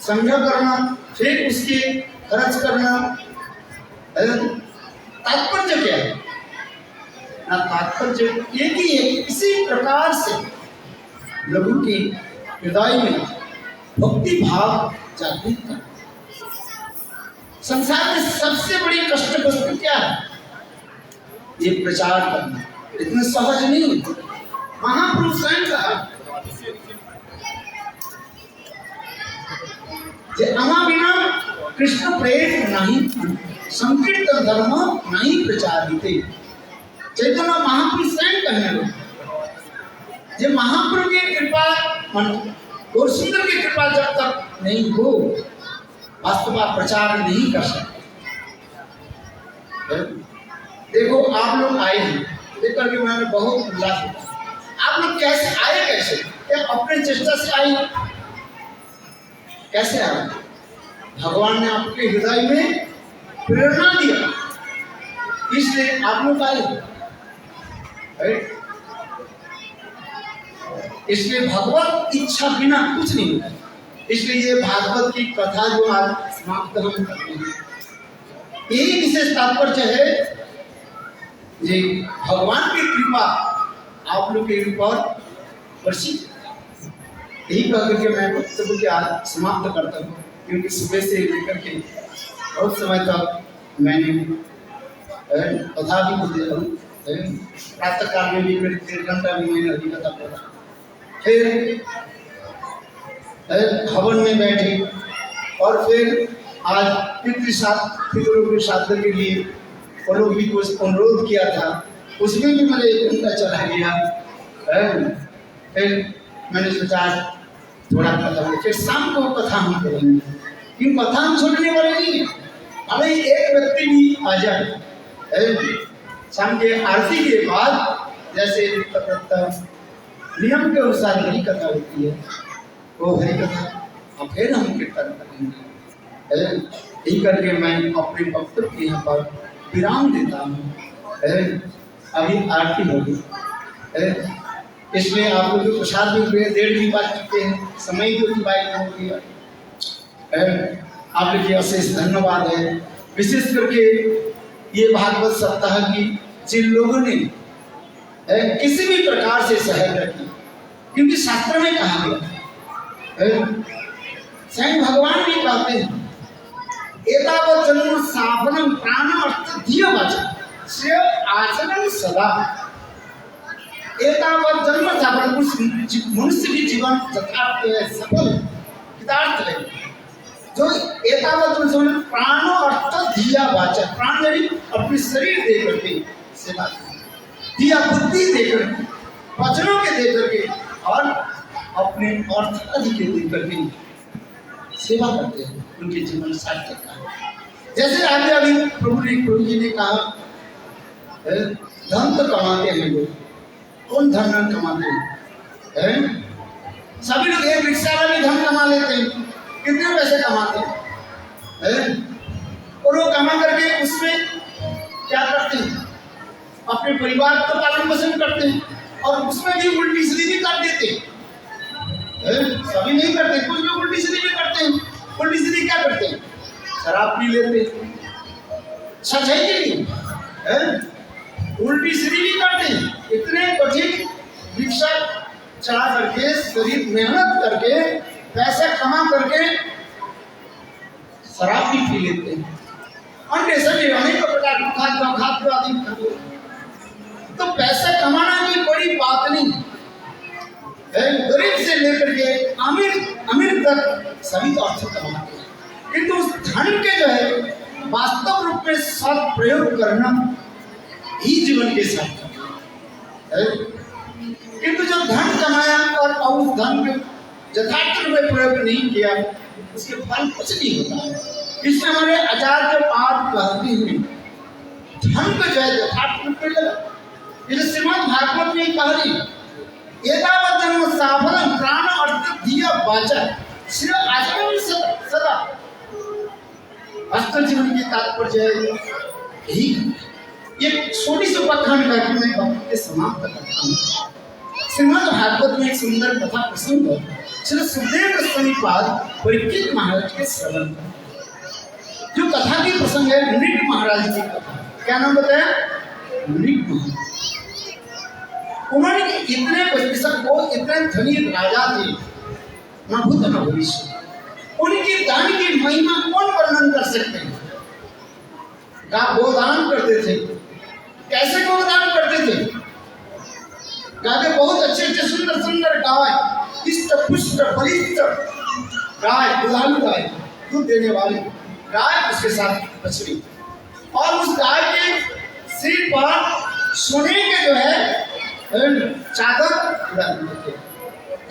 संग्रह करना, फिर उसके खर्च करना, तात्पर्य क्या है? ना तात्पर्य एक ही है, इसी प्रकार से लोगों के हृदय में भक्ति भाव जागृत करना। संसार में सबसे बड़ी कष्ट वस्तु क्या है? ये प्रचार करना इतना सहज नहीं। महापुरुष स्वयं कहा अमा बिना कृष्ण प्रेम नहीं संकीर्तन धर्म नहीं प्रचारिते। चैतन्य महापुरुष स्वयं कहने लगे जे महाप्रभु की कृपा और सुंदर की कृपा जब तक नहीं हो वास्तव में प्रचार नहीं कर सकते। देखो आप लोग आए हैं, देख करके मैंने बहुत उल्लास होता। आप लोग कैसे आए? कैसे? क्या अपने चेष्टा से आए? कैसे आए? भगवान ने आपके हृदय में प्रेरणा दिया, इसलिए आप लोग आए। इसलिए भगवत इच्छा बिना कुछ नहीं होता। इसलिए ये भागवत की कथा जो आज समाप्त हम करते हैं, यही विशेष तात्पर्य है जी भगवान की कृपा आप लोग के ऊपर वर्षित। यही कह करके मैं वक्तव्य के आज समाप्त करता हूँ, क्योंकि सुबह से लेकर के बहुत समय तक मैंने कथा भी दे रहा हूँ। प्रातः काल में भी 1.5 घंटा भी मैंने अभी कथा पढ़ा, फिर भवन में बैठे और फिर आज पितरों के श्राद्ध के लिए वो लोग भी कुछ अनुरोध किया था, उसमें भी मुझे 1 घंटा चला गया। फिर मैंने सोचा थोड़ा कथा, फिर शाम को कथा हम करेंगे, क्योंकि कथा हम छोड़ने वाले नहीं। हमें एक व्यक्ति भी आ जाए शाम के आरती के बाद, जैसे नियम के अनुसार हरी कथा होती है, वो हरी कथा और फिर हम कीर्तन करेंगे। यही करके मैं अपने वक्तव्य के यहाँ पर विराम देता हूँ। अभी आरती होगी, इसलिए आप लोग जो प्रसाद भी हुए 1:30 भी बात चुके हैं, समय भी अतिबाहित हो गया। आप लोग के अशेष धन्यवाद है। विशेष करके ये भागवत सप्ताह की जिन लोगों ने किसी भी प्रकार से सहायता की, क्योंकि शास्त्र में कहा गया, स्वयं भगवान भी कहते हैं एतावत् जन्म साफलम प्राण अर्थ धिय वचन श्रेय आचरण सदा। एतावत् जन्म साफलम, मनुष्य की जीवन यथार्थ सफल कृतार्थ है जो एतावत् जन्म प्राण अर्थ धिय वचन, प्राण यानी अपने शरीर दे करके सेवा, दिया बुद्धि दे करके, वचनों के दे करके और अपने अर्थ आदि के दे करके सेवा करते हैं, उनके जीवन सार्थक है। जैसे आगे अभी प्रभु जी ने कहा धन तो कमाते हैं लोग, कौन धन कमाते हैं? सभी लोग एक रिक्शा वाले धन कमा लेते हैं, कितने पैसे कमाते हैं? और वो कमा करके उसमें क्या करते हैं? अपने परिवार का पालन पोषण करते हैं, और उसमें भी उल्टी सीधी भी कर देते हैं। सभी नहीं करते, कुछ लोग उल्टी सीधी भी करते हैं। उल्टी सीधी क्या करते हैं? शराब पी लेते हैं, सच है कि नहीं? उल्टी सीधी भी करते हैं। इतने कठिन रिक्शा चला करके, शरीर मेहनत करके, पैसा कमा करके शराब भी पी लेते हैं। अन्य सभी अनेक प्रकार के खाद्य आदि खाते। तो पैसा कमाना कोई बड़ी बात नहीं, गरीब से लेकर के अमीर तक सभी तो अर्थ कमाते हैं, किंतु उस धन के जो है वास्तव रूप में सदप्रयोग करना ही जीवन के साथ है। किंतु जब धन कमाया और उस धन के यथार्थ रूप में प्रयोग नहीं किया, उसके फल कुछ नहीं होता है। इसमें हमारे आचार्य पाद कहते हैं ढंग जय यथार्थ रूप में लगा। ये श्रीमद् भागवत में कह रही एतावत् जन्म साफलम प्राण अर्थ दिया वाचा श्री आचरण सदा वास्तव जीवन की तात्पर्य है यही। ये छोटी सी उपख्यान करके मैं वक्त के समाप्त करता हूँ। श्रीमद् भागवत में एक सुंदर कथा प्रसंग है। श्री सुखदेव गोस्वामी पाद परीक्षित महाराज के श्रवण जो कथा की प्रसंग है नृप महाराज की कथा। क्या नाम बताया? नृप महाराज। उन्होंने इतने इतने धनी राजा थे न भूत न भविष्य। उनके दान की महिमा कौन वर्णन कर सकते हैं? गोदान करते थे। कैसे गोदान करते थे? गाय बहुत अच्छे अच्छे सुंदर सुंदर गाय इष्ट पुष्ट बलिष्ठ गाय दुधारू गाय दूध देने वाली गाय उसके साथ बछड़ी और उस गाय के सिर पर सोने के जो है चादर उड़ा देते।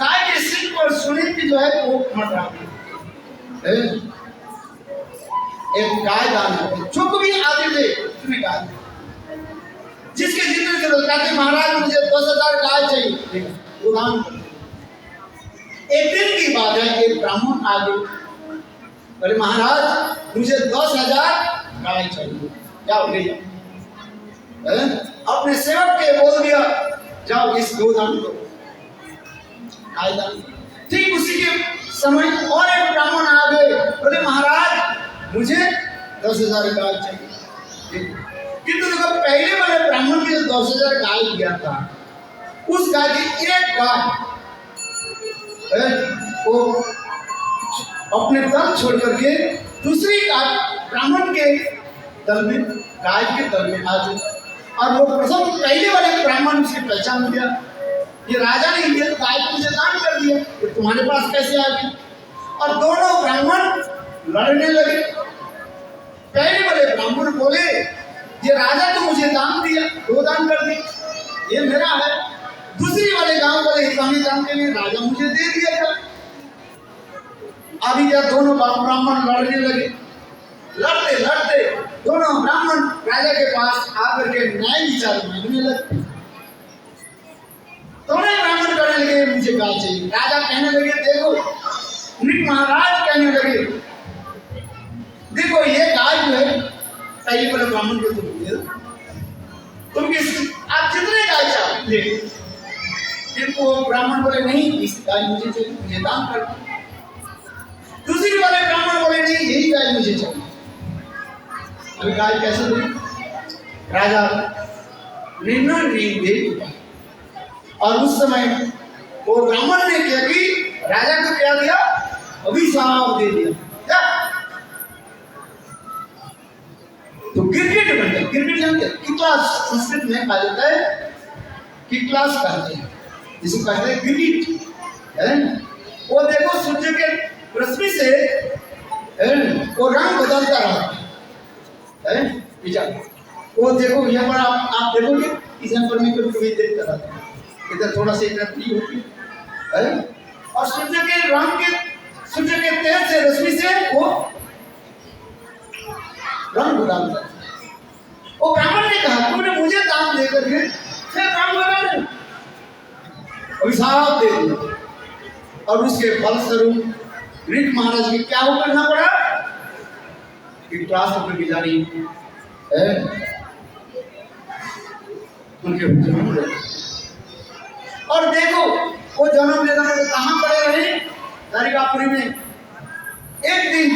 गाय के सिर पर सोने की जो है वो मटरा एक गाय दान करते। जो कभी आते थे उसमें गाय जिसके जितने जरूरत कहते महाराज मुझे 10,000 गाय चाहिए वो दान करते। एक दिन की बात है एक ब्राह्मण आ गए बोले महाराज मुझे 10,000 गाय चाहिए। जाओ ले जाओ। अपने सेवक के बोल दिया जाओ इस गोदान को गाय दान। ठीक उसी के समय और एक ब्राह्मण आ गए बोले महाराज मुझे 10,000 गाय चाहिए। किंतु देखो पहले वाले ब्राह्मण के 10,000 गाय दिया था उस गाय की एक गाय वो अपने दल छोड़ करके दूसरी गाय ब्राह्मण के दल में गाय के दल में आ गई और वो प्रथम पहले वाले ब्राह्मण उसकी पहचान दिया। ये राजा ने दिया गाय को मुझे दान कर दिया तो तुम्हारे पास कैसे आ गई? और दोनों ब्राह्मण लड़ने लगे। पहले वाले ब्राह्मण बोले ये राजा तो मुझे दान दिया दो दान कर दी ये मेरा है। दूसरी वाले गांव वाले इस्लामी जानते हैं राजा मुझे दे दिया था। अभी क्या दोनों ब्राह्मण लड़ने लगे। लड़ते लड़ते दोनों ब्राह्मण राजा के पास आकर के न्याय विचार मांगने लगे। दोनों ब्राह्मण कहने लगे मुझे गाय चाहिए। राजा कहने लगे देखो नृप महाराज कहने लगे देखो ये गाय जो है पहले वाले ब्राह्मण को तुम आप जितने गाय चाहो ले। इनको ब्राह्मण बोले नहीं इस गाय मुझे चाहिए मुझे दान कर। दूसरी वाले ब्राह्मण बोले नहीं यही गाय मुझे चाहिए। अभी गाय कैसे दे? राजा निर्णय नहीं दे। और उस समय वो ब्राह्मण ने क्या कि राजा को क्या दिया? अभिशाप दे दिया। क्या? तो क्रिकेट बनते क्रिकेट जानते क्लास संस्कृत में कहा जाता है कि क्लास कहते हैं जिसको कहते हैं क्रिकेट है। वो देखो सूर्य के रश्मि से वो रंग बदलता रहता है। वो देखो यहाँ पर आप देखोगे इस पर में कभी देखता रहता है इधर थोड़ा सा इधर फ्री होती है और सूर्य के रंग के सूर्य के तेज से रश्मि से वो रंग बदलता है। वो ब्राह्मण ने कहा तुमने मुझे दान देकर के फिर रंग बदल अभिशाप दे दिया और उसके फलस्वरूप ऋक महाराज की क्या करना पड़ा कि क्लास ऊपर की जानी उनके जन्म और देखो वो जन्म लेना कहाँ पड़े रहे द्वारिकापुरी में। एक दिन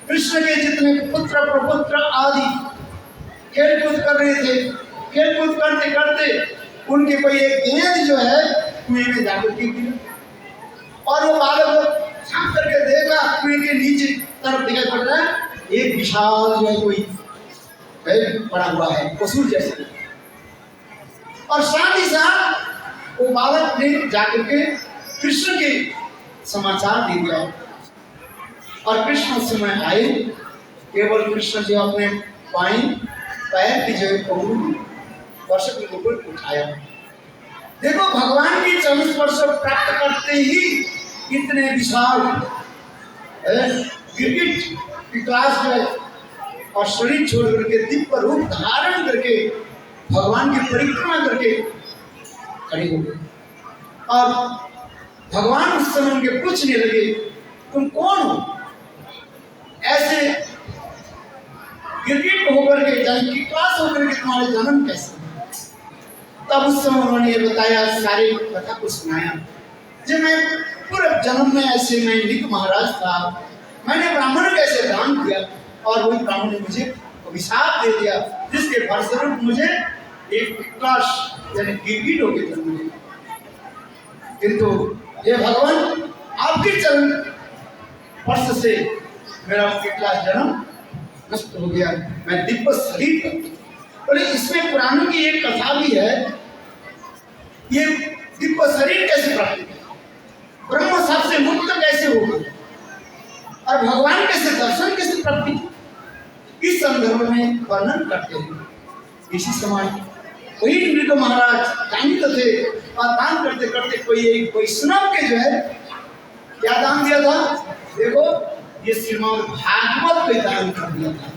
कृष्ण के जितने पुत्र प्रपुत्र आदि खेलकूद कर रहे थे। खेलकूद करते करते उनके कोई एक गेंद जो है कुएं में जाकर गिरी और वो बालक झांक करके देखा कुएं के नीचे तरफ दिखाई पड़ रहा है एक विशाल जो है कोई पड़ा हुआ है पशु जैसे। और साथ ही साथ वो बालक ने जाकर के कृष्ण के समाचार दे दिया और कृष्ण उस समय आए। केवल कृष्ण जो अपने पैर की जो वर्ष के ऊपर उठाया। देखो भगवान की 24 वर्ष प्राप्त करते ही इतने विशाल गिरगिट की क्लास में और शरीर छोड़ करके दिव्य रूप धारण करके भगवान की परिक्रमा करके खड़े हो गए। और भगवान उस समय उनके पूछने लगे, तुम कौन हो? ऐसे गिरगिट होकर के यानी कि क्लास होकर के तुम्हारे जन्म कैसे? तब उस समय उन्होंने ये बताया, सारी कथा को सुनाया। जब मैं पूर्व जन्म में ऐसे मैं निक महाराज था, मैंने ब्राह्मण कैसे दान किया और वही ब्राह्मण ने मुझे अभिशाप दे दिया, जिसके फलस्वरूप मुझे एक क्लास यानी गिरगिट होकर जन्म लिया। किंतु ये भगवान आपके चरण स्पर्श से मेरा उनके क्लास जन्म नष्ट हो गया, मैं दिव्य शरीर पर। इसमें पुराणों की एक कथा भी है, ये दिव्य शरीर कैसे प्राप्त किया, ब्रह्म सबसे मुक्त कैसे होगा और भगवान कैसे दर्शन कैसे प्राप्त, इस संदर्भ में वर्णन करते हैं। इसी समय वही मृग महाराज दानी थे और दान करते करते कोई एक वैष्णव के जो है क्या दान दिया था, देखो ये श्रीमद् भागवत को दान कर दिया था।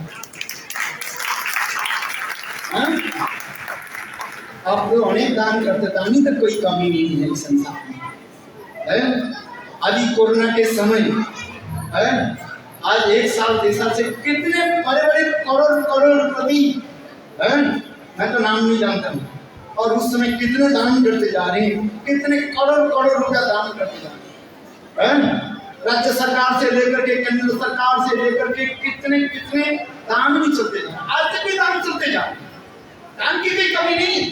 अब तो अनेक दान करते, दानी तो कोई कमी नहीं है इस संसार में। अभी कोरोना के समय है, आज 1 साल 2 साल से कितने बड़े बड़े करोड़पति है, मैं तो नाम नहीं जानता हूँ, और उस समय कितने दान करते जा रहे हैं, कितने करोड़ रुपया दान करते जा रहे हैं। राज्य सरकार से लेकर के केंद्र सरकार से लेकर के कितने दान भी चलते जा रहे हैं, आज तक भी दान चलते जा रहे हैं, दान की कोई कमी नहीं है।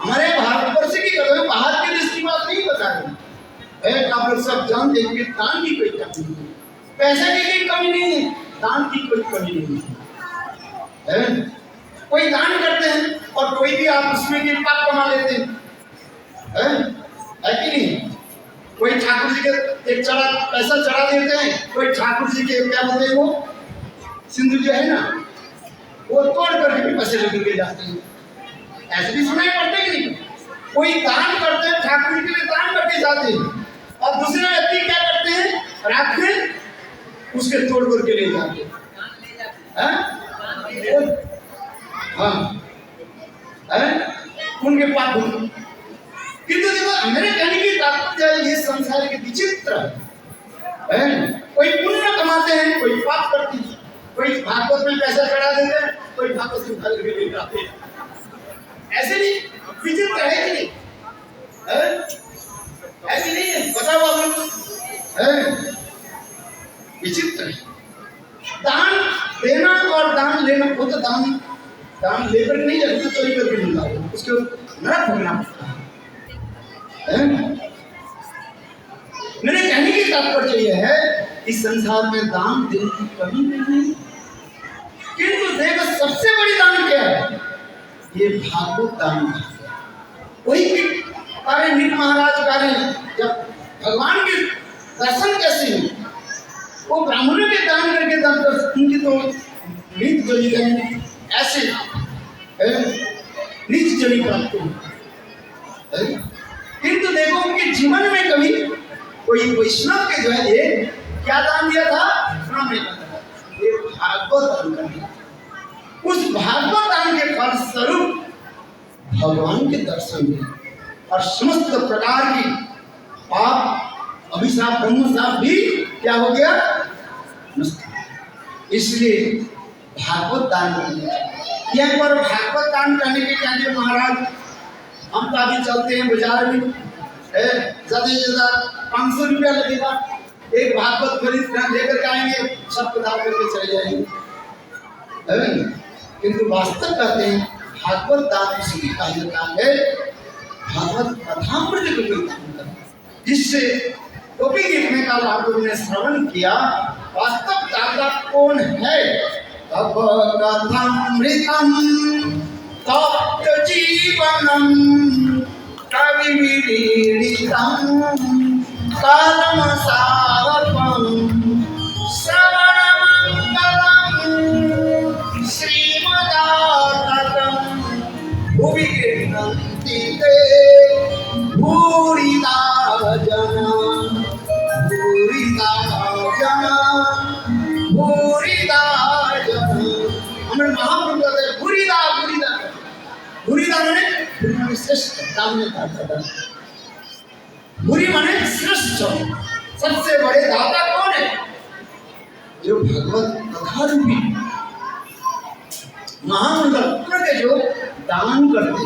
हमारे भारतवर्ष की कदम बाहर के देश की बात नहीं बता रहे, आप लोग सब जानते हैं कि दान की कोई कमी नहीं है, पैसे की कोई कमी नहीं है, दान की कोई कमी नहीं है। कोई दान करते हैं और कोई भी आप उसमें भी पाप कमा लेते हैं, है कि नहीं? कोई ठाकुर जी के एक पैसा चढ़ा देते हैं, कोई ठाकुर जी के क्या बोलते हैं वो सिंधु जो है ना, वो तोड़ करके भी पैसे लेके जाते हैं, ऐसे भी सुनाई पड़ते कि नहीं? कोई दान करते हैं, ठाकुर जी के लिए दान करके जाते हैं, और दूसरे व्यक्ति क्या करते हैं, रात में उसके तोड़ करके ले जाते हैं। हाँ, उनके पाप। किंतु देखो मेरे कहने की तात्पर्य ये संसार के विचित्र है, कोई पुण्य कमाते हैं, कोई पाप करते हैं, कोई भागवत में पैसा चढ़ा देते हैं, कोई भागवत से उठा करके ले जाते हैं, ऐसे नहीं विचित्र है कि नहीं? है कि नहीं है? बताओ आप लोग, विचित्र है। दान देना और दान लेना, वो तो दान लेकर नहीं जाते, तो चोरी करके मिलता है, उसके नरक भोगना पड़ता है। मेरे कहने की तात्पर्य यह है, इस संसार में दान देने की कमी नहीं है, किंतु देखो सबसे बड़ी दान क्या है, ये भागवत दान है। वही कार्य निक महाराज कार्य, जब भगवान के दर्शन कैसे हैं, वो ब्राह्मणों के दान करके दान कर, उनकी तो नीच जली गई, ऐसे नीच जली प्राप्त है। किंतु देखो उनके जीवन में कभी कोई वैष्णव के जो है ये क्या दान दिया था, ये भागवत दान कर दिया। उस भागवत दान के फल स्वरूप भगवान के दर्शन हुए और समस्त प्रकार की पाप अभिशाप ब्रह्मशाप भी क्या हो गया, नष्ट। इसलिए भागवत दान करना। यहाँ पर भागवत दान करने के क्या महाराज, हम तो अभी चलते हैं बाजार में, ज्यादा से ज्यादा 500 रुपया लगेगा, एक भागवत खरीद लेकर के आएंगे, सब दान करके चले जाएंगे। किंतु वास्तव कहते हैं भागवत दान इसलिए कहा जाता है, भागवत कथामृत को कोई दान करना, जिससे गोपी गीत में कल आप लोगों ने श्रवण किया, वास्तव दाता कौन है, तब कथामृतम तप्त जीवनम कवि विरीडितम कर्म सारपम श्रवण मंगलम श्रीमदाततम भुवि गृह्णन्ति ते भूरिदा जना भूरिदा जना भूरिदा हमें महाप्रभु कहते हैं भूरिदा भूरिदा भूरिदा माने श्रेष्ठ काम में दाता भूरी माने श्रेष्ठ सबसे बड़े दाता कौन है जो भगवत कथा रूपी महामंत्र के जो दान करते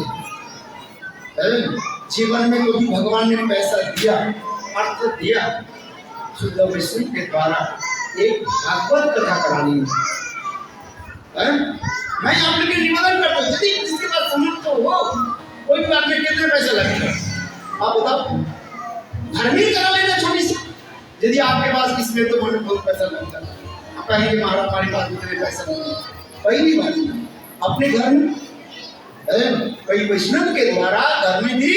हैं जीवन में कभी भगवान ने पैसा दिया अर्थ दिया शुद्ध वैष्णव के द्वारा एक भागवत कथा करानी है। मैं आप लोग निवेदन करता हूँ यदि किसके पास समर्थ तो हो कोई भी आपने कितने पैसे लगेगा आप बताओ घर में करा लेना छोटी सी यदि आपके पास इसमें तो बहुत पैसा लगता है आप कहेंगे महाराज हमारे पास इतने पैसा नहीं पहली बात अपने घर में कई वैष्णव के द्वारा घर में भी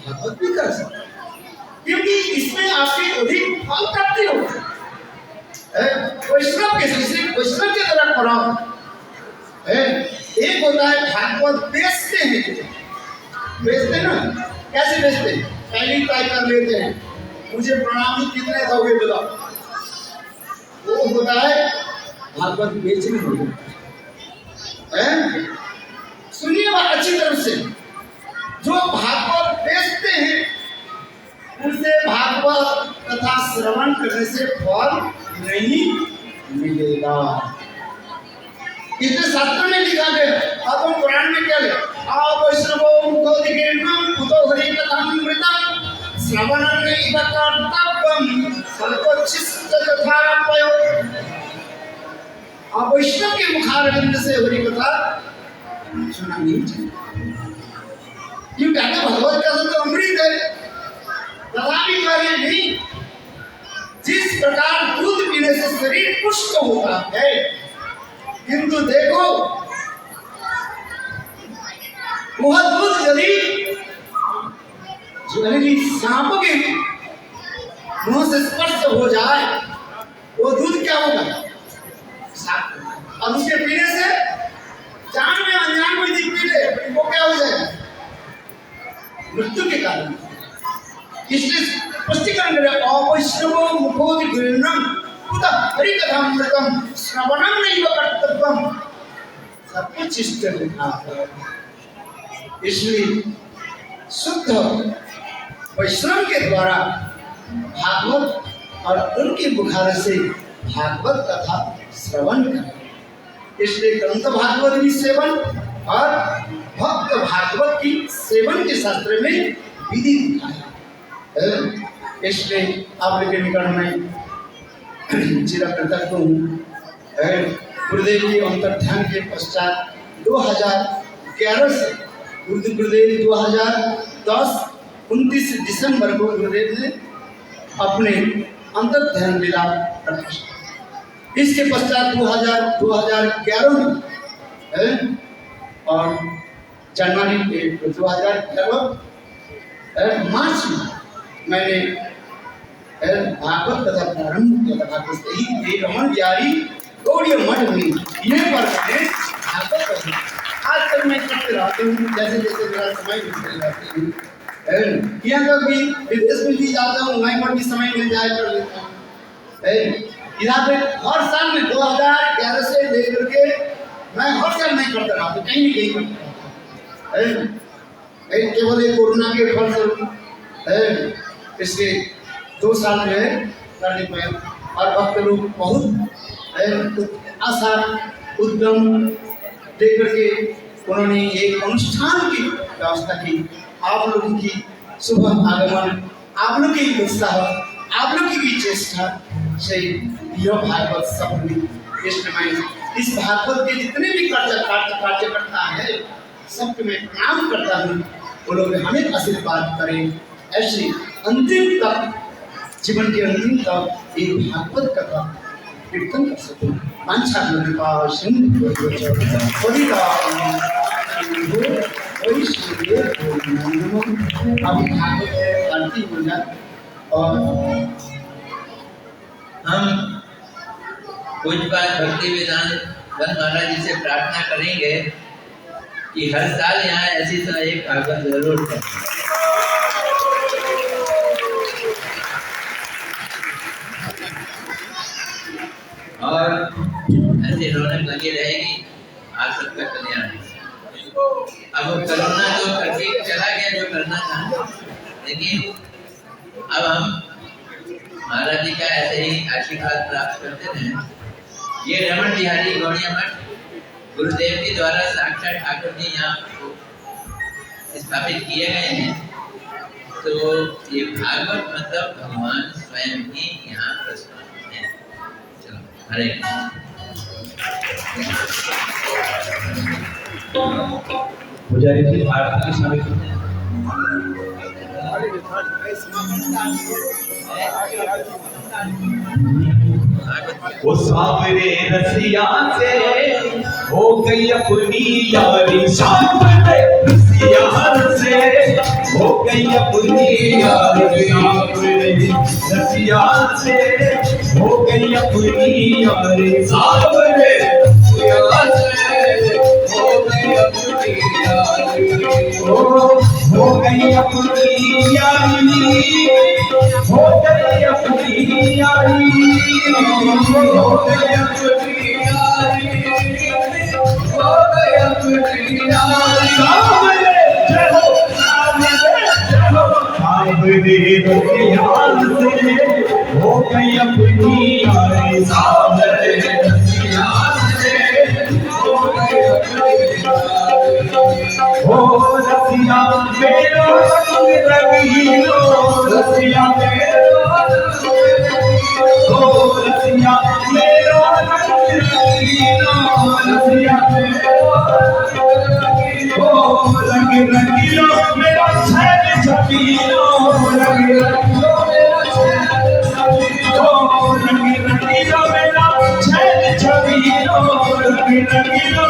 भागवत भी कर सकते क्योंकि इसमें आपके अधिक फल प्राप्ति होगा वैष्णव के वैष्णव के द्वारा पढ़ाओ एक होता है भागवत बेचते हैं ना कैसे बेचते हैं पहली तय कर लेते हैं मुझे प्रणामी कितने दोगे बताओ वो होता है भागवत बेचने सुनिए बात अच्छी तरह से जो भागवत बेचते हैं उनसे भागवत कथा श्रवण करने से फल नहीं मिलेगा इसमें शास्त्र में लिखा गया अब हम कुरान में क्या लिखा आओ वैष्णवों को दिखें कुतो हरि कथामृतम श्रवणं नैव कर्तव्यं सर्वोच्छिष्ट तथा पयो आप वैष्णव के मुखारविंद से हरि कथा सुना नहीं चाहिए क्यों कहते भगवत कथा तो अमृत है तथापि कार्य नहीं जिस प्रकार दूध पीने से शरीर पुष्ट होता है किंतु देखो वह दूध यदि सांप के मुंह से स्पर्श हो जाए वो दूध क्या होगा अब उसके पीने से जान में अनजान में दिखती है वो क्या हो जाएगा मृत्यु के कारण इसलिए स्पष्टीकरण करें अवैष्णवो मुखोदिगृह्णं उत हरिकथामृतं श्रवणं नैव कर्तव्यं सर्वोच्छिष्ट लिखा है। इसलिए शुद्ध वैष्णव के द्वारा भागवत और उनके मुखार से भागवत कथा श्रवण करें इसलिए ग्रंथ भागवत की सेवन और भक्त भागवत की सेवन के शास्त्र में विधि दिखाया है इसलिए आप लोग के निकट में चिर कृतज्ञ हूँ गुरुदेव के अंतर्ध्यान के पश्चात 2011 से गुरुदेव 2010 29 दिसंबर को गुरुदेव ने अपने अंतर्ध्यान लीला प्रकाश इसके पश्चात 2011 में और जनवरी 2011 मार्च में मैंने भागवत कथा प्रारंभ किया था भागवत रमन बिहारी गौड़ीय मठ में यह पर मैंने भागवत कथा आज तक मैं करते रहती हूँ जैसे जैसे मेरा समय मिलते रहती हूँ यहाँ तक भी विदेश में भी जाता हूँ वहीं पर भी समय मिल जाए कर लेता हूँ यहाँ पे हर साल में 2011 से लेकर के मैं हर साल नहीं करता रहा कहीं भी कहीं करता रहा केवल एक कोरोना के फलस्वरूप इसलिए 2 साल में करने पाए और भक्त लोग बहुत आशा उद्यम देकर के उन्होंने एक अनुष्ठान की व्यवस्था की आप लोगों की शुभ आगमन आप लोग की उत्साह आप लोग की चेष्टा से यह भागवत सफल इस भागवत के जितने भी कार्यकर्ता है सबके मैं प्रणाम करता हूँ वो लोग हमें आशीर्वाद करें ऐसे अंतिम तक जीवन के अंतिम तक एक भागवत कथा कीर्तन कर सकें वांछा अभी भागवत आरती हो जाए और हम पूज्यपाद भक्ति वेदांत महाराज जी से प्रार्थना करेंगे कि हर साल यहाँ ऐसी तरह एक भागवत जरूर करें। और ऐसी रौनक लगी रहेगी। आप सबका कल्याण है। अब कोरोना तो करके चला गया जो करना था, लेकिन अब हम महाराज जी का ऐसे ही आशीर्वाद प्राप्त करते रहे। ये रमन बिहारी गौड़िया मठ गुरुदेव के द्वारा साक्षात ठाकुर जी यहाँ स्थापित किए गए हैं। तो ये भागवत मतलब भगवान स्वयं ही यहाँ प्रस्थान है। चलो हरे पुजारी जी आरती की शामिल वो सावरे रसिया से हो गई अपनी यारी, सावरे रसिया से हो गई अपनी यारी, सावरे रसिया से हो गई अपनी यारी, सावरे रसिया से हो गई अपनी यारी, हो गई अपनी यारी, हो गई अपनी यारी, हो गई अपनी यारी, हो गई अपनी यारी, सावरे जय हो, सावरे जय हो, सावरे रसिया से हो गई अपनी यारी, सावरे रसिया से हो गई अपनी यारी, हो रसिया मेरो रंग रंगीलो, रसिया मेरो हो रसिया मेरो रंग रंगीलो, रसिया मेरो हो रंग रंगीलो मेरा छैल छबीलो, रंग रंगीलो मेरा छैल छबीलो, रंग रंगीलो मेरा छैल छबीलो, रंग रंगीलो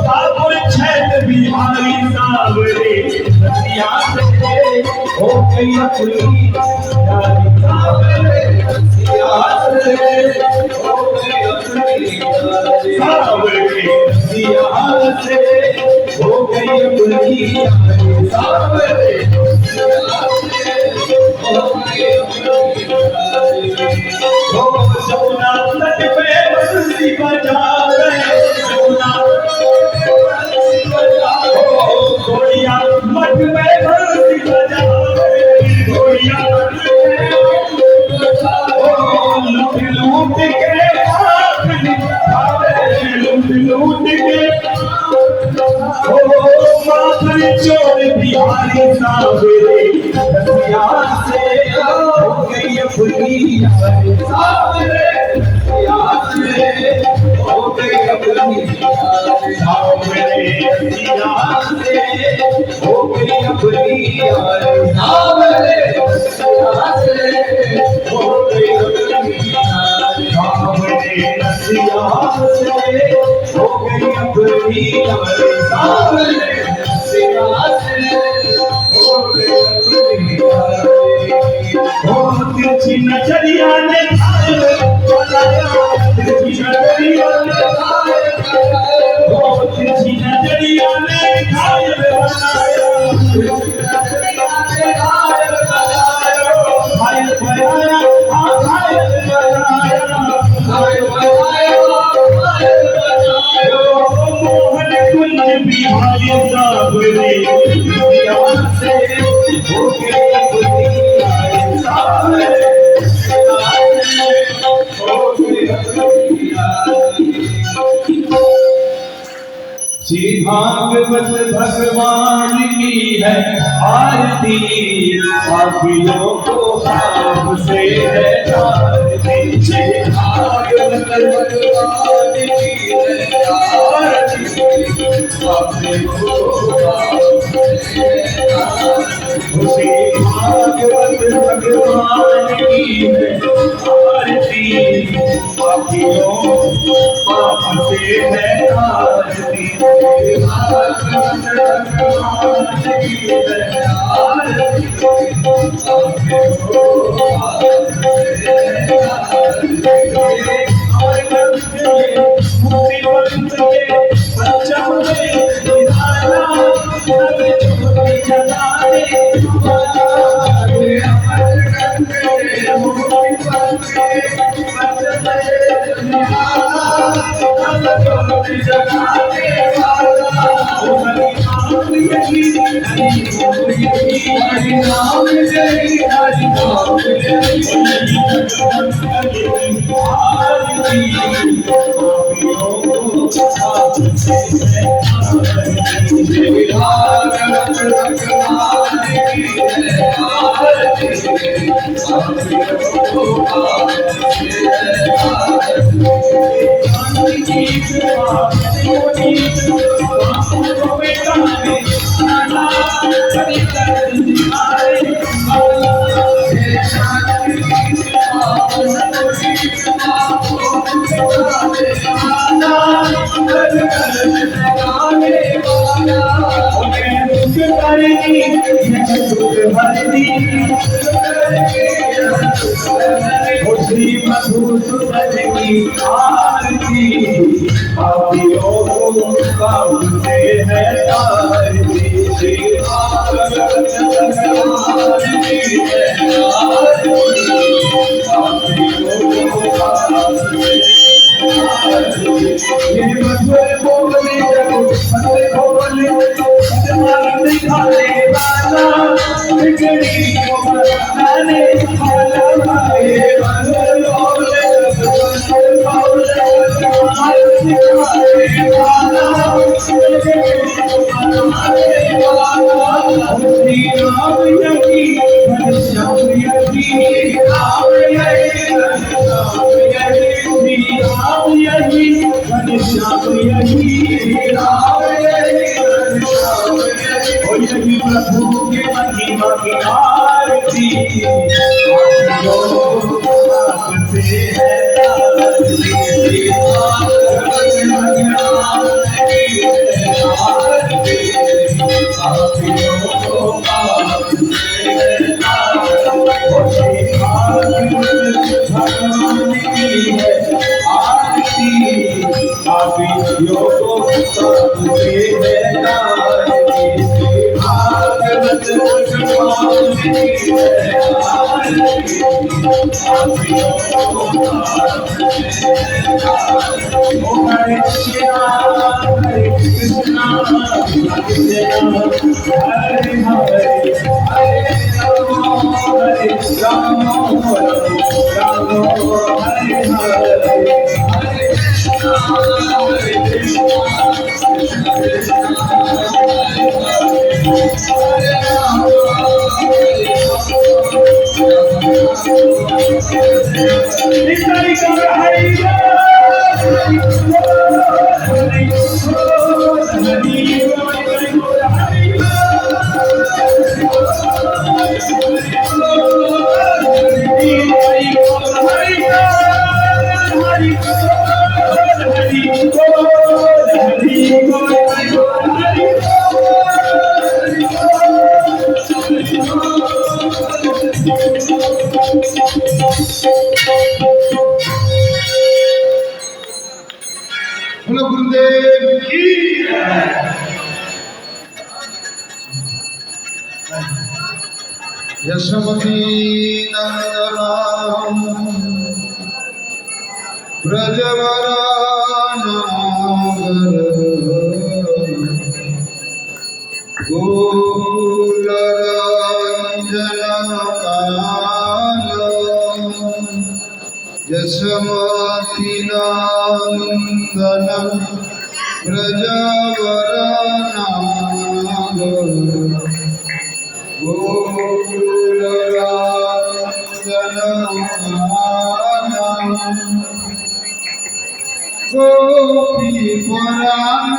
ठाकुर छैल बिहारी सावरे रसिया से हो गई अपनी यारी, सावरे रसिया से हो गई अपनी यारी, सावरे रसिया से हो गई अपनी यारी, सावरे रसिया से हो गई अपनी यारी, हो जमुना तट पे बंसी बजा रहे, जमुना घोड़िया मठ में बंसी बजा रहे, घोड़िया लूट लूट के हाथ निभावे, लूट लूट के माथुर चोर बिहारी सावरे रसिया से हो गई अपनी यारी, सावरे रसिया से हो गई अपनी यारी, सावरे रसिया से हो गई अपनी यारी, सावरे रसिया से हो गई अपनी यारी, सावरे रसिया से हो गई अपनी यारी, सावरे रसिया से हो गई अपनी यारी, हो तिरछी नजरिया ने घायल बनाया, तिरछी नजरिया ने घायल बनाया, हो तिरछी नजरिया ने घायल बनाया, तिरछी नजरिया ने घायल बनाया, घायल बनाया, हाँ घायल बनाया, घायल बनाया, घायल बनाया, मोहन कुंज बिहारी सावरे रसिया से हो गई अपनी यारी, सावरे रसिया से हो गई अपनी यारी। श्री भागवत भगवान की है आरती, पापियों को पाप से है तारती, श्री भागवत भगवान की है आरती, पापियों को पाप से है तारती, श्री भागवत भगवान की है आरती, पापियों पाप से है तारती, Thank you. बोलो गुरुदेव की यशोमती नंदन ब्रजवरा यशोमती नंदन ब्रजवरा गोपी पुराण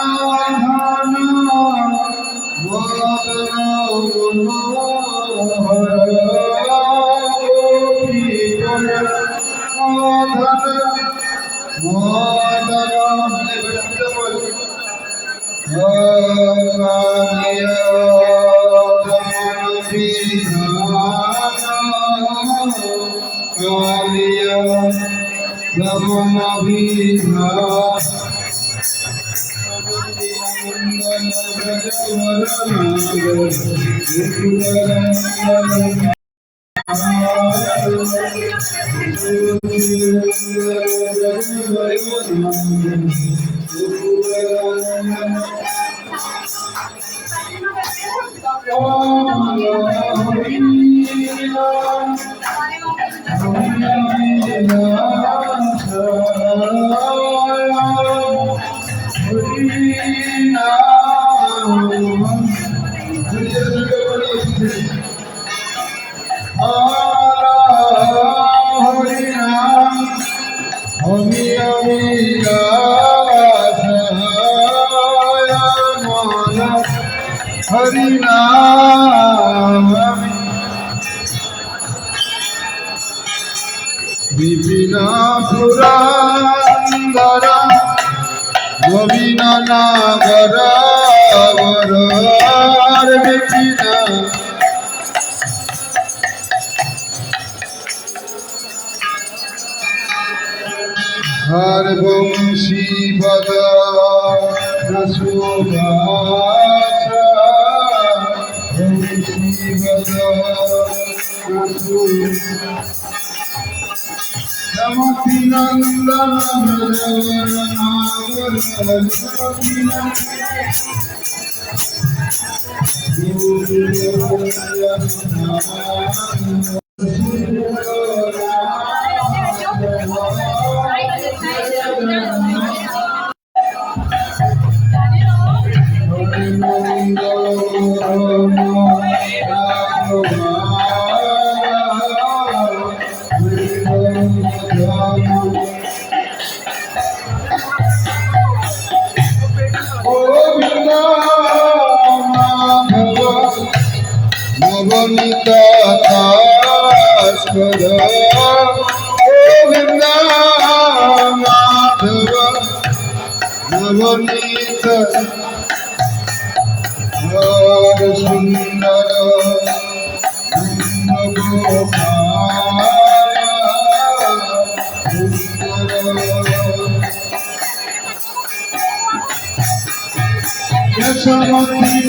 विपिन पुरंदर गोविंद नागर विपिन हर वंशी बद नवनीत कास्कर गोविंद माधव नवनीत हर सुंदर गोपाल यशवंती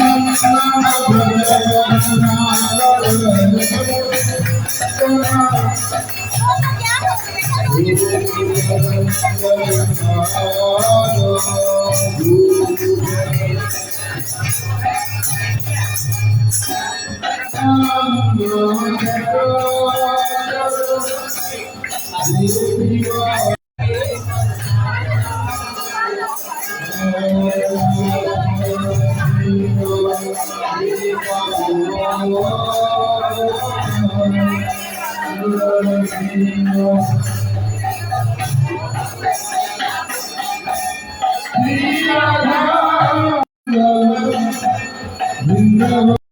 Radha